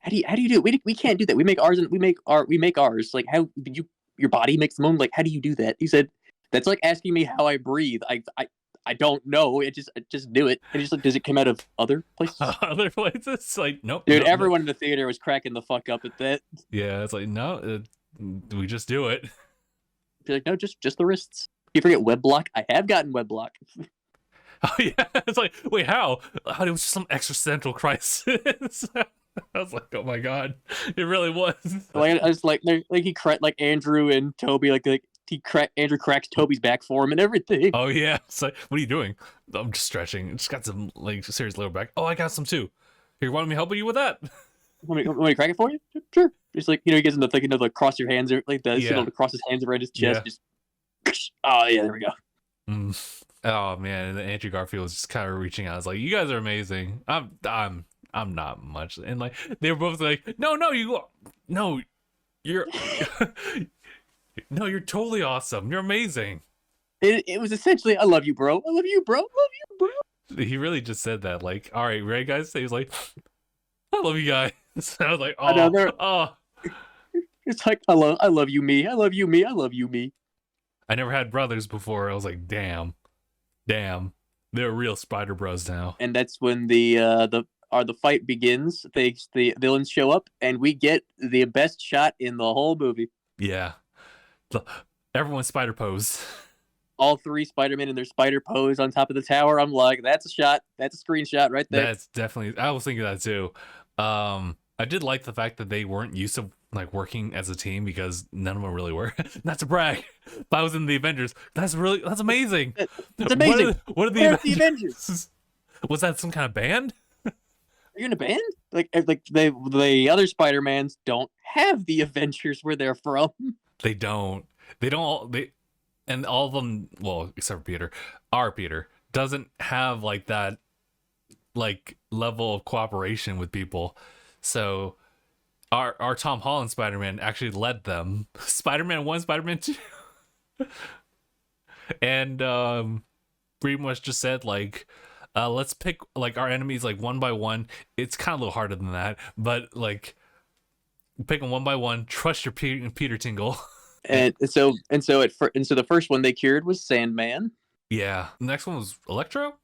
How do you do it? We can't do that. We make ours and we make ours. Like, how did you your body makes them own? Like, how do you do that? He said, that's like asking me how I breathe. I don't know. I just do it. And just like, does it come out of other places? Other places, like nope. Dude, nope, everyone in the theater was cracking the fuck up at that. Yeah, it's like no, we just do it. Be like, no, just the wrists. You forget web block? I have gotten web block. Oh yeah, it's like wait, how? How it was just some existential crisis. I was like, oh my god, it really was. Like I was like he cracked like Andrew and Toby Andrew cracks Toby's back for him and everything. Oh yeah, it's like, what are you doing? I'm just stretching. Just got some like serious lower back. Oh, I got some too. Here, want me helping you with that? Want me to crack it for you? Sure. Just like he gets in the thing, like cross your hands, like the Yeah. to cross his hands around his chest. Yeah. Just oh yeah, there we go. Oh man, and Andrew Garfield was just kind of reaching out. I was like, you guys are amazing. I'm not much, and like they were both like, no, you're no, you're totally awesome. You're amazing. It was essentially, I love you, bro. I love you, bro. I love you, bro. He really just said that. Like, all right, ready, guys? He was like, I love you guys. I was like, oh, I know, oh. It's like I love you, me. I love you, me. I love you, me. I never had brothers before. I was like, damn, they're real Spider Bros now. And that's when the fight begins. The villains show up, and we get the best shot in the whole movie. Yeah, everyone's spider pose. All three Spider-Men in their spider pose on top of the tower. I'm like, that's a shot. That's a screenshot right there. That's definitely. I was thinking that too. I did like the fact that they weren't used to like working as a team because none of them really were. Not to brag, if I was in the Avengers, that's amazing. That's amazing. What are the Avengers? Was that some kind of band? Are you in a band? Like the other Spider-Mans don't have the Avengers where they're from. They don't. And all of them, well, except for Peter, our Peter doesn't have like that like level of cooperation with people. So our Tom Holland Spider-Man actually led them. Spider-Man 1, Spider-Man 2. And pretty much just said like let's pick like our enemies like one by one. It's kind of a little harder than that, but like pick them one by one. Trust your Peter Tingle. And so the first one they cured was Sandman. Yeah. The next one was Electro.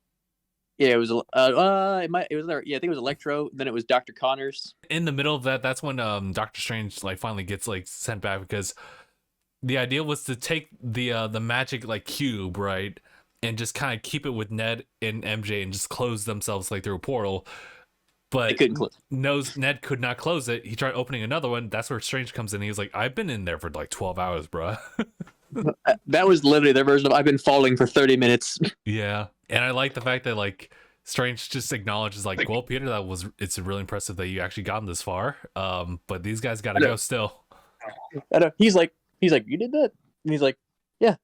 Yeah, it was I think it was Electro. Then it was Dr. Connors. In the middle of that, that's when Doctor Strange like finally gets like sent back because the idea was to take the magic like cube, right, and just kind of keep it with Ned and MJ and just close themselves like through a portal. But Ned could not close it. He tried opening another one. That's where Strange comes in. He was like, I've been in there for like 12 hours, bro. That was literally their version of I've been falling for 30 minutes. Yeah. And I like the fact that like Strange just acknowledges like, well, Peter, it's really impressive that you actually gotten this far. But these guys gotta go still. I know. He's like, you did that? And he's like, yeah.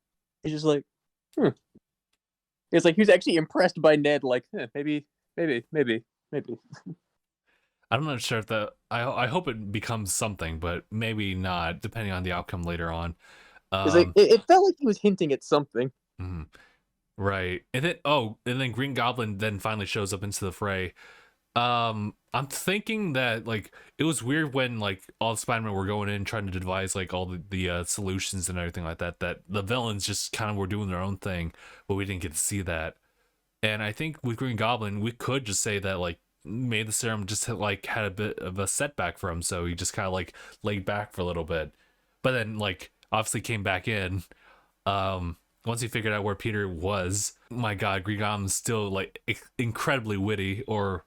He's just like, It's like he was actually impressed by Ned, like, maybe. I'm not sure if I hope it becomes something, but maybe not, depending on the outcome later on. It felt like he was hinting at something. Mm-hmm. Right. And then Green Goblin then finally shows up into the fray. I'm thinking that like it was weird when like all the Spider-Man were going in trying to devise like all the solutions and everything like that the villains just kind of were doing their own thing, but we didn't get to see that. And I think with Green Goblin we could just say that like maybe the serum just had a bit of a setback for him, so he just kind of like laid back for a little bit, but then like obviously came back in once he figured out where Peter was. My god, Green Goblin's still like incredibly witty, or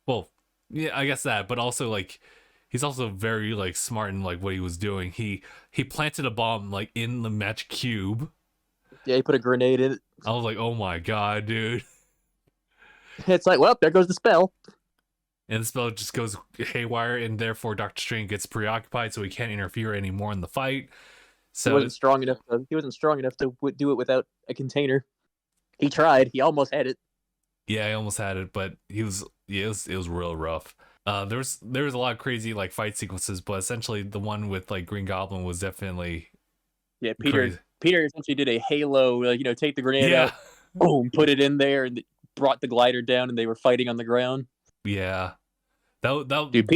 well, yeah, I guess that, but also like he's also very like smart in like what he was doing. He planted a bomb like in the magic cube. Yeah, he put a grenade in it. I was like, oh my god, dude. It's like, well, there goes the spell. And the spell just goes haywire, and therefore Doctor Strange gets preoccupied, so he can't interfere anymore in the fight. So he wasn't strong enough to do it without a container. He tried. He almost had it. Yeah, he almost had it, but it was real rough. There was a lot of crazy like fight sequences, but essentially the one with like Green Goblin was definitely Yeah, Peter crazy. Peter essentially did a Halo, take the grenade Yeah, out, boom, put it in there, and brought the glider down, and they were fighting on the ground. yeah. That Dude,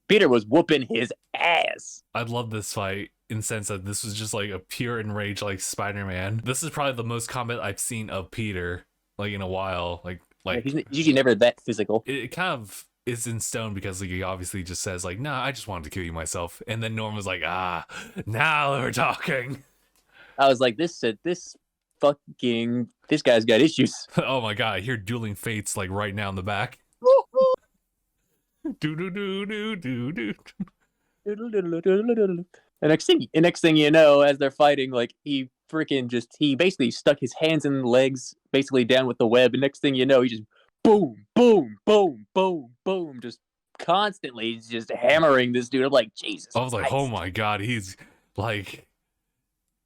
Peter was whooping his ass. I love this fight in the sense that this was just like a pure enraged like Spider-Man. This is probably the most combat I've seen of Peter like in a while. Yeah, Like he's usually never that physical. it kind of is in stone because like he obviously just says like, "Nah, I just wanted to kill you myself," and then Norm was like, "Ah, now we're talking." I was like, this guy's got issues. Oh my god, I hear Dueling Fates like right now in the back. Do do do do do do. The next thing you know, as they're fighting, like he basically stuck his hands and legs basically down with the web, and next thing you know, he just boom, boom, boom, boom, boom, just constantly just hammering this dude. I'm like, Jesus I was like, oh Christ. my god, he's like,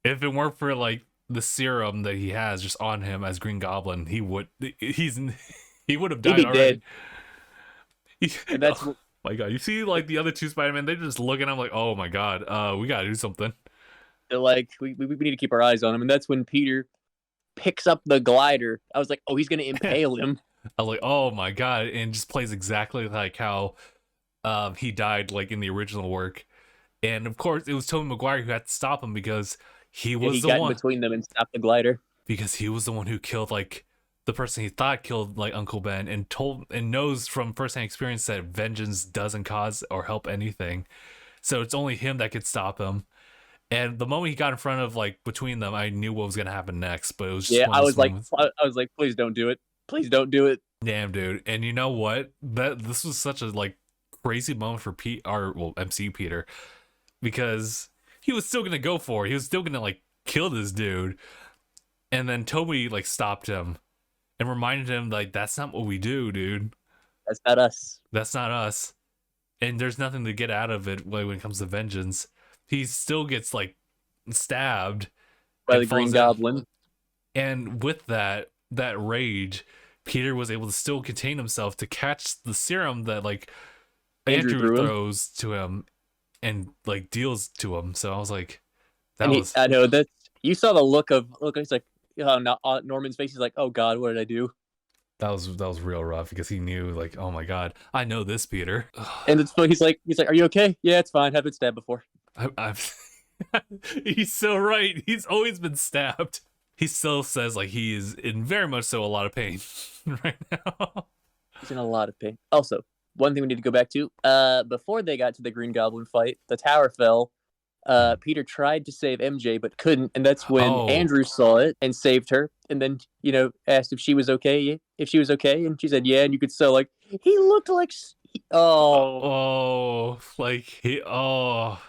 if it weren't for like the serum that he has just on him as Green Goblin, he would have He'd died be already. dead. And that's Oh my god, you see like the other two Spider-Man, they're just looking. I'm like, oh my god, we gotta do something. like we need to keep our eyes on him, and that's when Peter picks up the glider. I was like, oh, he's gonna impale him. I was like, oh my god, and just plays exactly like how he died like in the original work. And of course, it was Tobey Maguire who had to stop him because he And was he the got in one. between them and stopped the glider. Because he was the one who killed like the person he thought killed like Uncle Ben, and told and knows from firsthand experience that vengeance doesn't cause or help anything. So it's only him that could stop him. And the moment he got in front of like between them, I knew what was gonna happen next. But it was just Yeah, one of those moments. I was like, please don't do it. Please don't do it. Damn, dude. And you know what? That this was such a like crazy moment for Pete, or well, MC Peter, because he was still gonna go for it. He was still gonna like kill this dude. And then Toby like stopped him and reminded him like that's not what we do, dude. That's not us. That's not us. And there's nothing to get out of it when it comes to vengeance. He still gets like stabbed By and the Green falls down. Goblin. And with that rage, Peter was able to still contain himself to catch the serum that like Andrew throws to him and like deals to him. So I was like, I know that you saw the look. He's like, Norman's face. He's like, oh God, what did I do? that was real rough because he knew like, oh my god, I know this Peter. And it's he's like, are you okay? Yeah, it's fine. I've been stabbed before. I've he's so right. He's always been stabbed. He still says like he is in very much so a lot of pain right now. He's in a lot of pain. Also, one thing we need to go back to, before they got to the Green Goblin fight, the tower fell. Peter tried to save MJ but couldn't, and that's when Andrew saw it and saved her, and then asked if she was okay, and she said yeah, and you could so like he looked like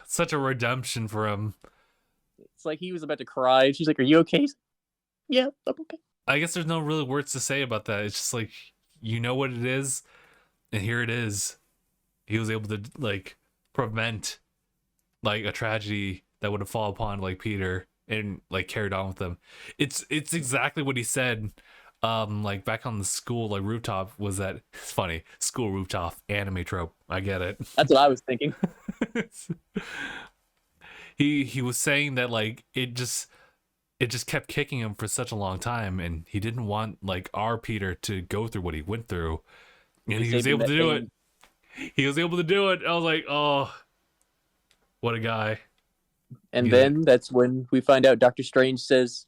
such a redemption for him. It's like he was about to cry, and she's like, "Are you okay?" Yeah, I'm okay. I guess there's no really words to say about that. It's just like you know what it is, and here it is. He was able to like prevent like a tragedy that would have fallen upon like Peter and like carried on with them. It's exactly what he said. Like back on the school like rooftop was that it's funny school rooftop anime trope. I get it. That's what I was thinking. He was saying that like it just kept kicking him for such a long time, and he didn't want like our Peter to go through what he went through, and he was able to do it. He was able to do it. I was like, oh, what a guy. And then that's when we find out Doctor Strange says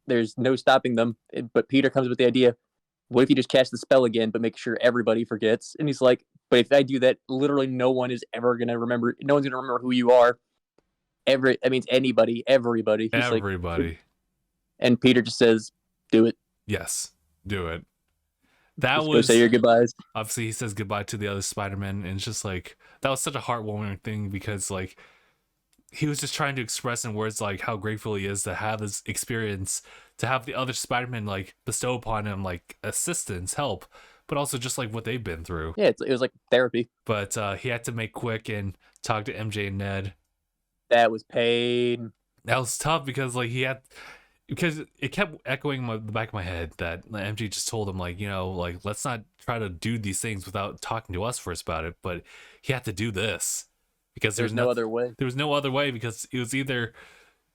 there's no stopping them, but Peter comes with the idea, what if you just cast the spell again but make sure everybody forgets? And he's like, but if I do that, literally no one is ever gonna remember. No one's gonna remember who you are. That means anybody, everybody. He's everybody. Like, and Peter just says, do it. Yes, do it. That just was go say your goodbyes. Obviously he says goodbye to the other Spider-Man, and it's just like that was such a heartwarming thing because like he was just trying to express in words like how grateful he is to have this experience, to have the other Spider-Man like bestow upon him like assistance, help, but also just like what they've been through. Yeah, it was like therapy. But he had to make quick and talk to MJ and Ned. That was pain. That was tough because like because it kept echoing in the back of my head that MJ just told him, like, like, let's not try to do these things without talking to us first about it, but he had to do this because There's no other way. there was no other way, because it was either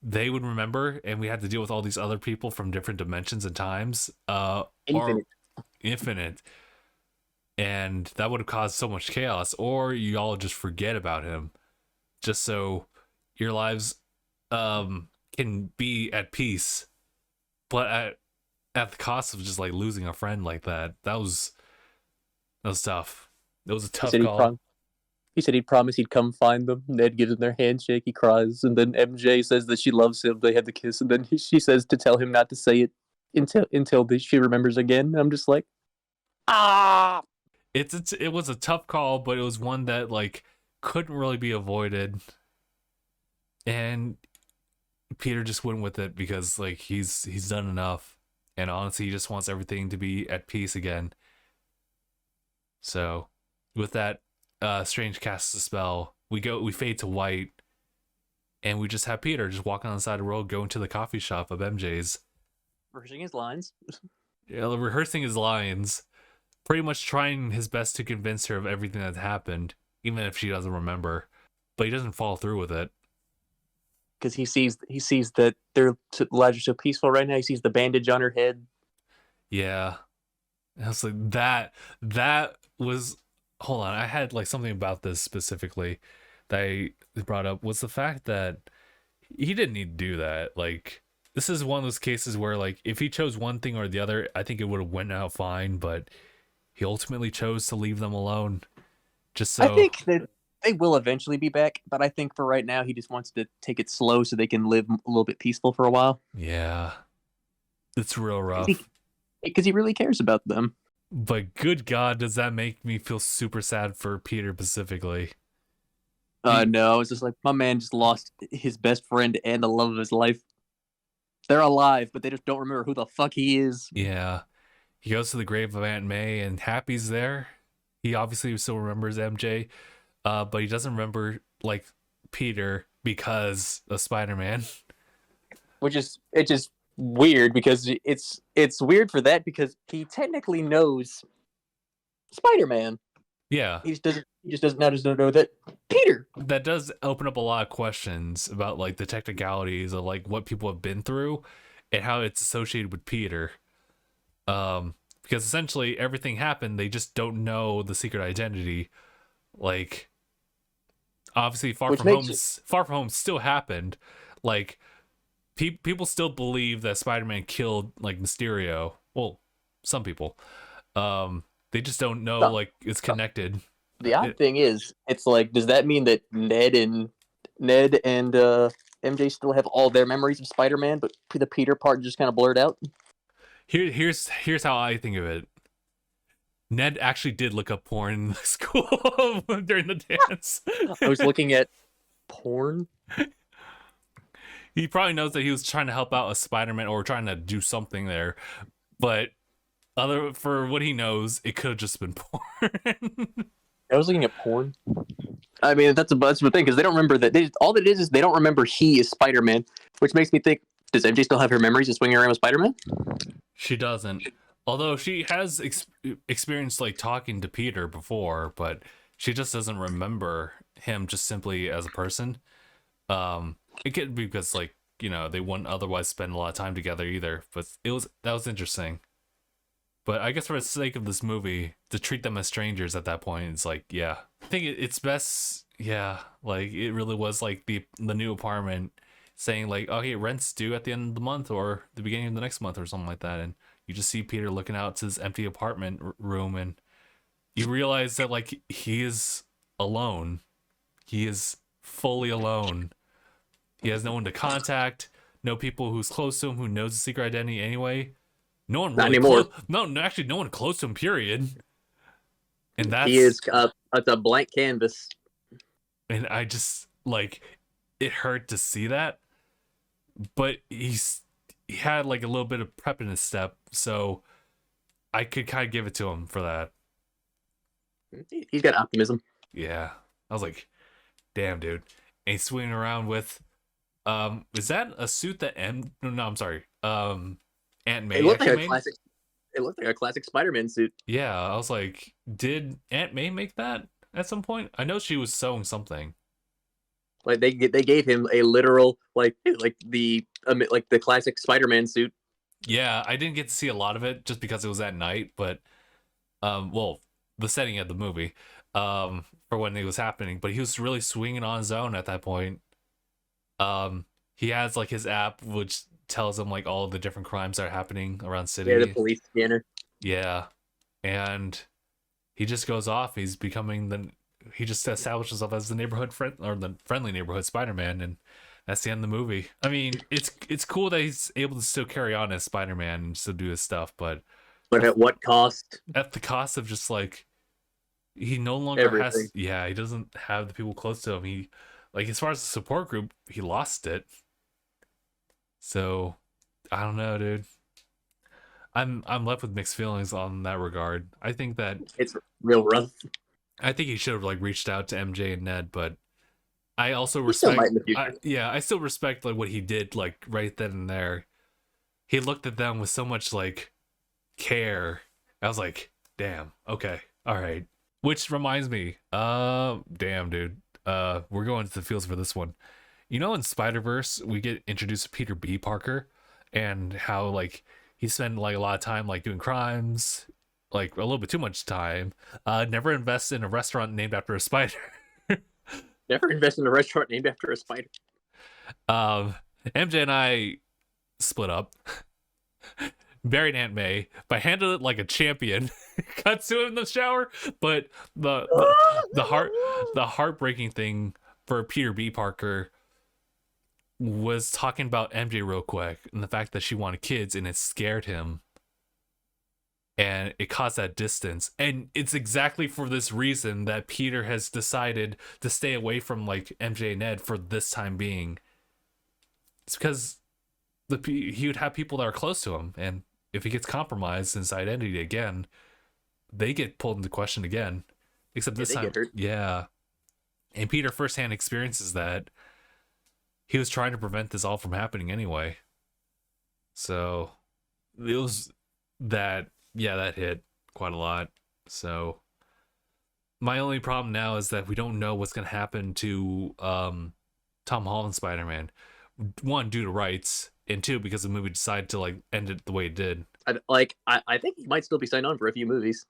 they would remember and we had to deal with all these other people from different dimensions and times, or Infinite. infinite, and that would have caused so much chaos, or you all just forget about him just so your lives can be at peace, but at the cost of just like losing a friend like that. That was tough. It was a He tough said call. he said he'd promise he'd come find them. Ned gives him their handshake. He cries, and then MJ says that she loves him. They had the kiss, and then she says to tell him not to say it until she remembers again. I'm just like, ah. It was a tough call, but it was one that like couldn't really be avoided, and Peter just went with it because like he's done enough, and honestly, he just wants everything to be at peace again. So, with that, Strange casts a spell. We fade to white, and we just have Peter just walking on the side of the road, going to the coffee shop of MJ's, Rehearsing his lines. rehearsing his lines, pretty much trying his best to convince her of everything that happened, even if she doesn't remember. But he doesn't follow through with it. Because he sees that their lives are so peaceful right now. He sees the bandage on her head. Yeah, I was like that. That was. Hold on, I had like something about this specifically that I brought up, was the fact that he didn't need to do that. Like, this is one of those cases where like if he chose one thing or the other, I think it would have went out fine. But he ultimately chose to leave them alone, just I so. think that they will eventually be back, but I think for right now he just wants to take it slow so they can live a little bit peaceful for a while. Yeah, it's real rough. Because he really cares about them. But good God, does that make me feel super sad for Peter specifically? No, it's just like my man just lost his best friend and the love of his life. They're alive, but they just don't remember who the fuck he is. Yeah. He goes to the grave of Aunt May, and Happy's there. He obviously still remembers MJ, but he doesn't remember like Peter because of Spider-Man. Which is it's just weird because it's weird for that because he technically knows Spider-Man. Yeah, He just doesn't know that Peter. that does open up a lot of questions about like the technicalities of like what people have been through and how it's associated with Peter. Because essentially everything happened, they just don't know the secret identity. Like, obviously, Which makes it Far From Home still happened. Like, people still believe that Spider-Man killed like Mysterio. Well, some people. They just don't know no, like it's no. connected. The odd thing is, it's like, does that mean that Ned and MJ still have all their memories of Spider-Man, but the Peter part just kind of blurred out? Here's how I think of it. Ned actually did look up porn in school during the dance. I was looking at porn. He probably knows that he was trying to help out a Spider-Man or trying to do something there, but other for what he knows, it could have just been porn. I was looking at porn. I mean, that's the thing because they don't remember that. All it is they don't remember he is Spider-Man, which makes me think: does MJ still have her memories of swinging around with Spider-Man? She doesn't. Although she has experienced like talking to Peter before, but she just doesn't remember him just simply as a person. It could be because like they wouldn't otherwise spend a lot of time together either. But that was interesting. But I guess for the sake of this movie, to treat them as strangers at that point, it's like, yeah, I think it's best. Yeah, like it really was like the new apartment saying like, oh hey, rent's due at the end of the month or the beginning of the next month or something like that, and you just see Peter looking out to his empty apartment room, and you realize that like he is alone. He is fully alone. He has no one to contact, no people who's close to him who knows his secret identity anyway. No one Not really anymore. close. No, actually, no one close to him. Period. And He is it's a blank canvas. and I just like it hurt to see that, but he had like a little bit of prep in his step, so I could kind of give it to him for that. He's got optimism. Yeah, I was like, damn, dude, and he's swinging around with Is that a suit that no, I'm sorry. Aunt It May looked like actually a made? classic. It looked like a classic Spider-Man suit. Yeah, I was like, did Aunt May make that at some point? I know she was sewing something. Like they gave him a literal like the classic Spider-Man suit. Yeah, I didn't get to see a lot of it just because it was at night, but well, the setting of the movie, for when it was happening. But he was really swinging on his own at that point. He has like his app which tells him like all the different crimes that are happening around Yeah, the city. police scanner. Yeah, and he just goes off. He's becoming he just establishes himself as the neighborhood friend or the friendly neighborhood Spider-Man, and that's the end of the movie. I mean, it's cool that he's able to still carry on as Spider-Man and still do his stuff, but But at what cost? at the cost of just like he no longer has. Everything. Yeah, he doesn't have the people close to him. He like as far as the support group, he lost it. So I don't know, dude. I'm left with mixed feelings on that regard. It's real rough. I think he should have like reached out to MJ and Ned, but I also He still might in the I, future. yeah, I still respect like what he did like right then and there. He looked at them with so much like care. I was like, damn, okay, all right. Which reminds me, damn, dude, we're going to the fields for this one. You know, in Spider Verse, we get introduced to Peter B. Parker, and how like he spent like a lot of time like doing crimes, like a little bit too much time. Never invest in a restaurant named after a spider. Never invest in a restaurant named after a spider. um, MJ and I split up. Buried Aunt May, but handled it like a champion. Cut to in the shower, but the heart the heartbreaking thing for Peter B. Parker was talking about MJ real quick and the fact that she wanted kids and it scared him and it caused that distance. And it's exactly for this reason that Peter has decided to stay away from like MJ and Ned for this time being. It's because he would have people that are close to him, and if he gets compromised in his identity again, they get pulled into question again. Except Yeah, this they time, get hurt. yeah. And Peter firsthand experiences that he was trying to prevent this all from happening anyway. So it was that, yeah, that hit quite a lot. So my only problem now is that we don't know what's going to happen to Tom Holland Spider-Man. One, due to rights, and two, because the movie decided to like end it the way it did. I think he might still be signed on for a few movies.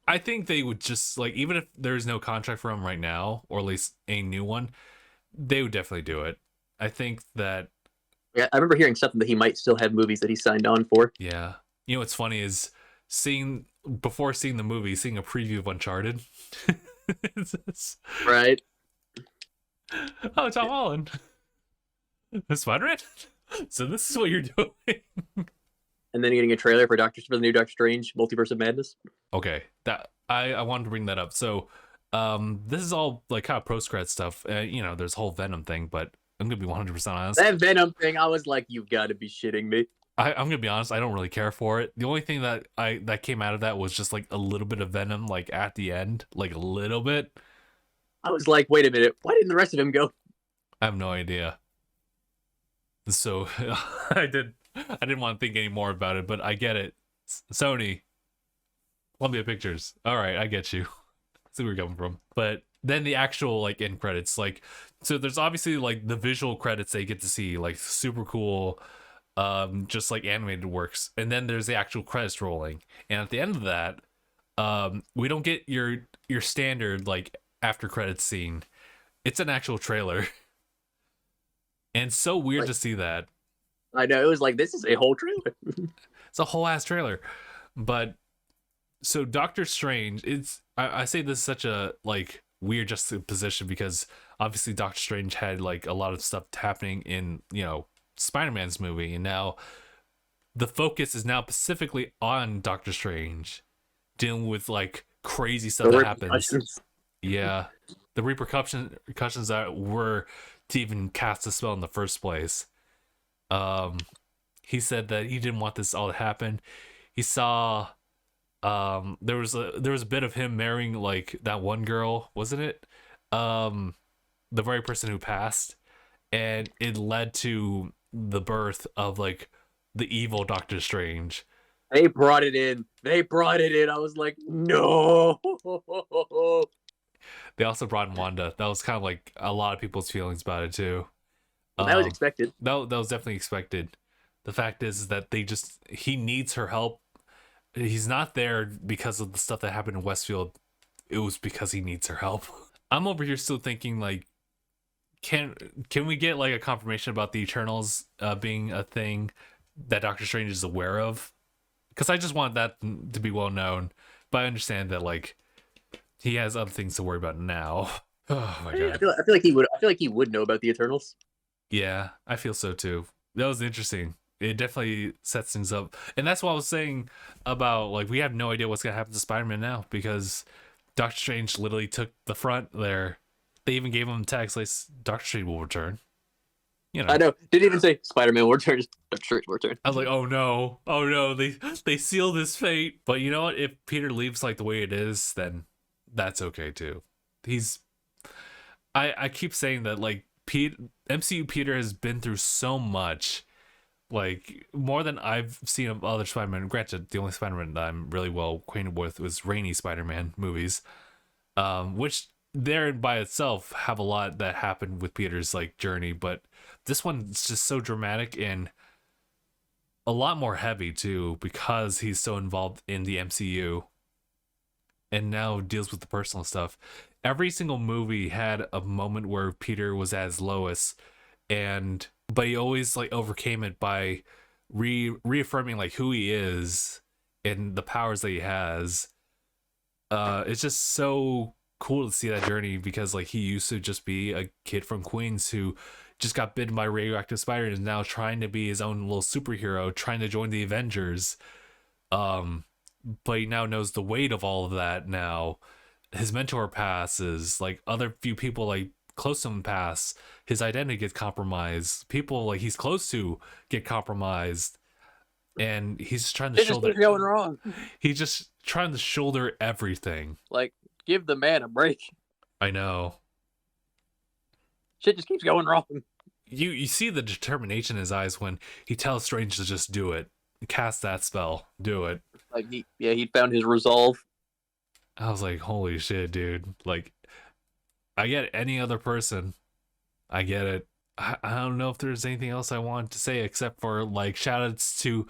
I think they would just like, even if there's no contract for him right now, or at least a new one, they would definitely do it. I think that, Yeah, I remember hearing something that he might still have movies that he signed on for. yeah. You know what's funny is before seeing the movie, seeing a preview of Uncharted. Right. Oh, Tom Holland, Spider-Man. So this is what you're doing. And then getting a trailer for the new Doctor Strange Multiverse of Madness. Okay, that I wanted to bring that up. So, this is all like kind of post credit stuff. You know, there's a whole Venom thing, but I'm gonna be 100% honest. That Venom thing, I was like, you've got to be shitting me. I'm gonna be honest. I don't really care for it. The only thing that came out of that was just like a little bit of Venom, like at the end, like a little bit. I was like, wait a minute, why didn't the rest of him go? I have no idea. So I didn't want to think any more about it, but I get it. Sony, Columbia Pictures. All right, I get you. See where you're coming from. But then the actual like end credits, like, so there's obviously like the visual credits they get to see, like super cool, just like animated works, and then there's the actual credits rolling, and at the end of that, we don't get your standard like after credits scene. It's an actual trailer, and it's so weird Like, to see that. I know, it was like, this is a whole trailer. It's a whole ass trailer, but so Doctor Strange, I say this is such a like weird juxtaposition because obviously Doctor Strange had like a lot of stuff happening in, you know, Spider-Man's movie, and now the focus is now specifically on Doctor Strange dealing with like crazy stuff The that happens. repercussions. Yeah, the repercussions that were to even cast a spell in the first place. Um, he said that he didn't want this all to happen. He saw there was a bit of him marrying like that one girl, wasn't it? The very person who passed, and it led to the birth of like the evil Doctor Strange. They brought it in. They brought it in. I was like, no. They also brought in Wanda. That was kind of like a lot of people's feelings about it too. Well, that was expected. That was definitely expected. The fact is that he needs her help. He's not there because of the stuff that happened in Westfield. It was because he needs her help. I'm over here still thinking like, can we get like a confirmation about the Eternals being a thing that Doctor Strange is aware of? Because I just want that to be well known. But I understand that like he has other things to worry about now. Oh my god. I feel like he would. I feel like he would know about the Eternals. Yeah, I feel so too. That was interesting. It definitely sets things up, and that's what I was saying about like we have no idea what's gonna happen to Spider-Man now because Doctor Strange literally took the front there. They even gave him text like Doctor Strange will return. You know, I know. Didn't even say Spider-Man will return. Doctor Strange will return. I was like, oh no, they sealed his fate. But you know what? If Peter leaves like the way it is, then that's okay too. I keep saying that like MCU Peter has been through so much, like more than I've seen of other Spider-Man. Granted, the only Spider-Man that I'm really well acquainted with was Raimi Spider-Man movies, which there by itself have a lot that happened with Peter's like journey, but this one's just so dramatic and a lot more heavy too because he's so involved in the MCU and now deals with the personal stuff. Every single movie had a moment where Peter was as Lois, but he always like overcame it by reaffirming like who he is and the powers that he has. It's just so cool to see that journey because like he used to just be a kid from Queens who just got bitten by radioactive spider and is now trying to be his own little superhero, trying to join the Avengers. But he now knows the weight of all of that now. His mentor passes, like other few people like close to him pass. His identity gets compromised. People like he's close to get compromised. And he's just trying to shoulder going wrong. He's just trying to shoulder everything. Like, give the man a break. I know. Shit just keeps going wrong. You see the determination in his eyes when he tells Strange to just do it. Cast that spell. Do it. Like he found his resolve. I was like, holy shit, dude. Like, I get any other person. I get it. I don't know if there's anything else I want to say except for like shoutouts to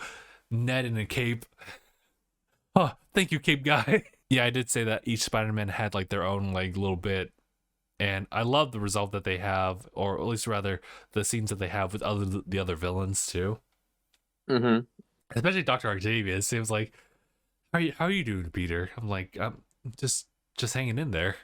Ned in a cape. Oh, thank you, cape guy. Yeah, I did say that each Spider-Man had like their own like little bit. And I love the result that they have, or at least rather the scenes that they have with the other villains too. Mm-hmm. Especially Dr. Octavius. It was like, how are you doing, Peter? I'm like, I'm just hanging in there.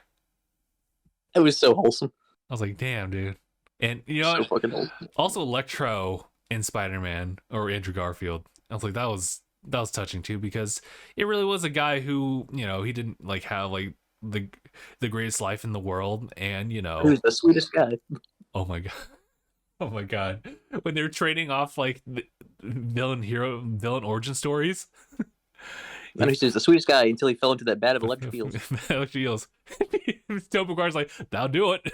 It was so wholesome. I was like, damn, dude. And you know, so fucking wholesome. Also Electro in Spider-Man or Andrew Garfield. I was like, that was touching too because it really was a guy who, you know, he didn't like have like the greatest life in the world, and you know, he was the sweetest guy. Oh my god, when they're trading off like the villain origin stories. And he's the sweetest guy until he fell into that vat of electric eels. Electric eels. Tobey Maguire's like, that'll do it.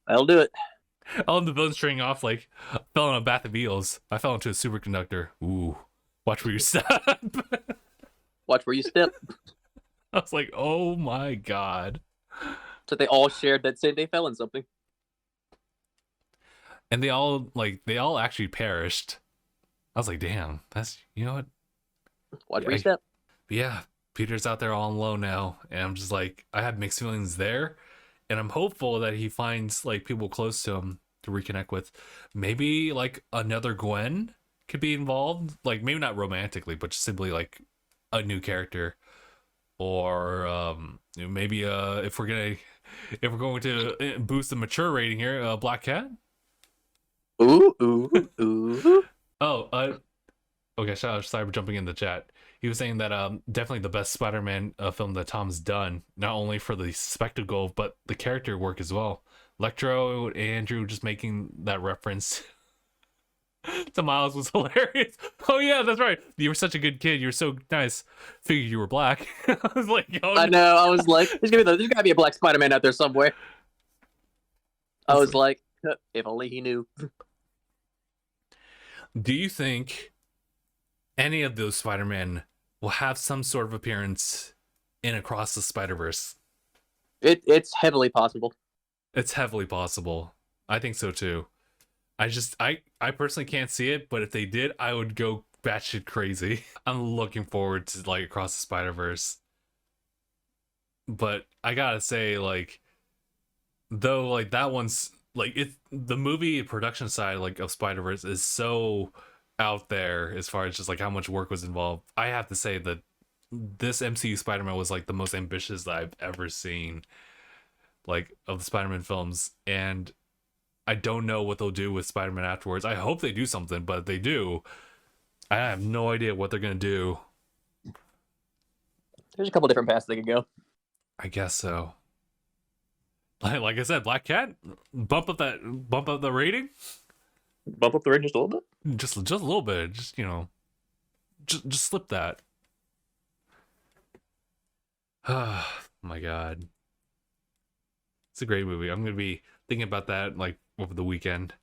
I'll do it. All of the villains trading off like, fell in a bath of eels. I fell into a superconductor. Ooh, watch where you step. Watch where you step. I was like, oh my god. So they all shared that same, they fell in something. And they all actually perished. I was like, damn, that's, you know what? Watch where you step. But yeah, Peter's out there all alone now. And I'm just like, I have mixed feelings there. And I'm hopeful that he finds like people close to him to reconnect with. Maybe like another Gwen could be involved. Like maybe not romantically, but just simply like a new character. Or maybe if we're going to boost the mature rating here, Black Cat. Ooh. Oh, okay. Shout out Cyber jumping in the chat. He was saying that definitely the best Spider-Man film that Tom's done, not only for the spectacle but the character work as well. Electro and Andrew just making that reference to Miles was hilarious. Oh yeah, that's right. You were such a good kid. You were so nice. Figured you were black. I was like, oh, I know. I was like, there's gotta be a black Spider-Man out there somewhere. I was like, If only he knew. Do you think any of those Spider-Man will have some sort of appearance in Across the Spider-Verse? It's heavily possible. It's heavily possible. I think so too. I personally can't see it, but if they did, I would go batshit crazy. I'm looking forward to like Across the Spider-Verse. But I gotta say, like, though, like that one's like the movie production side like of Spider-Verse is so out there as far as just like how much work was involved. I have to say that this MCU Spider-Man was like the most ambitious that I've ever seen, like of the Spider-Man films. And I don't know what they'll do with Spider-Man afterwards. I hope they do something, but if they do, I have no idea what they're gonna do. There's a couple different paths they could go. I guess so. Like I said, Black Cat, bump up the rating, Bump up the rate just a little bit. just a little bit. Just just slip that. Oh my god, it's a great movie. I'm gonna be thinking about that like over the weekend.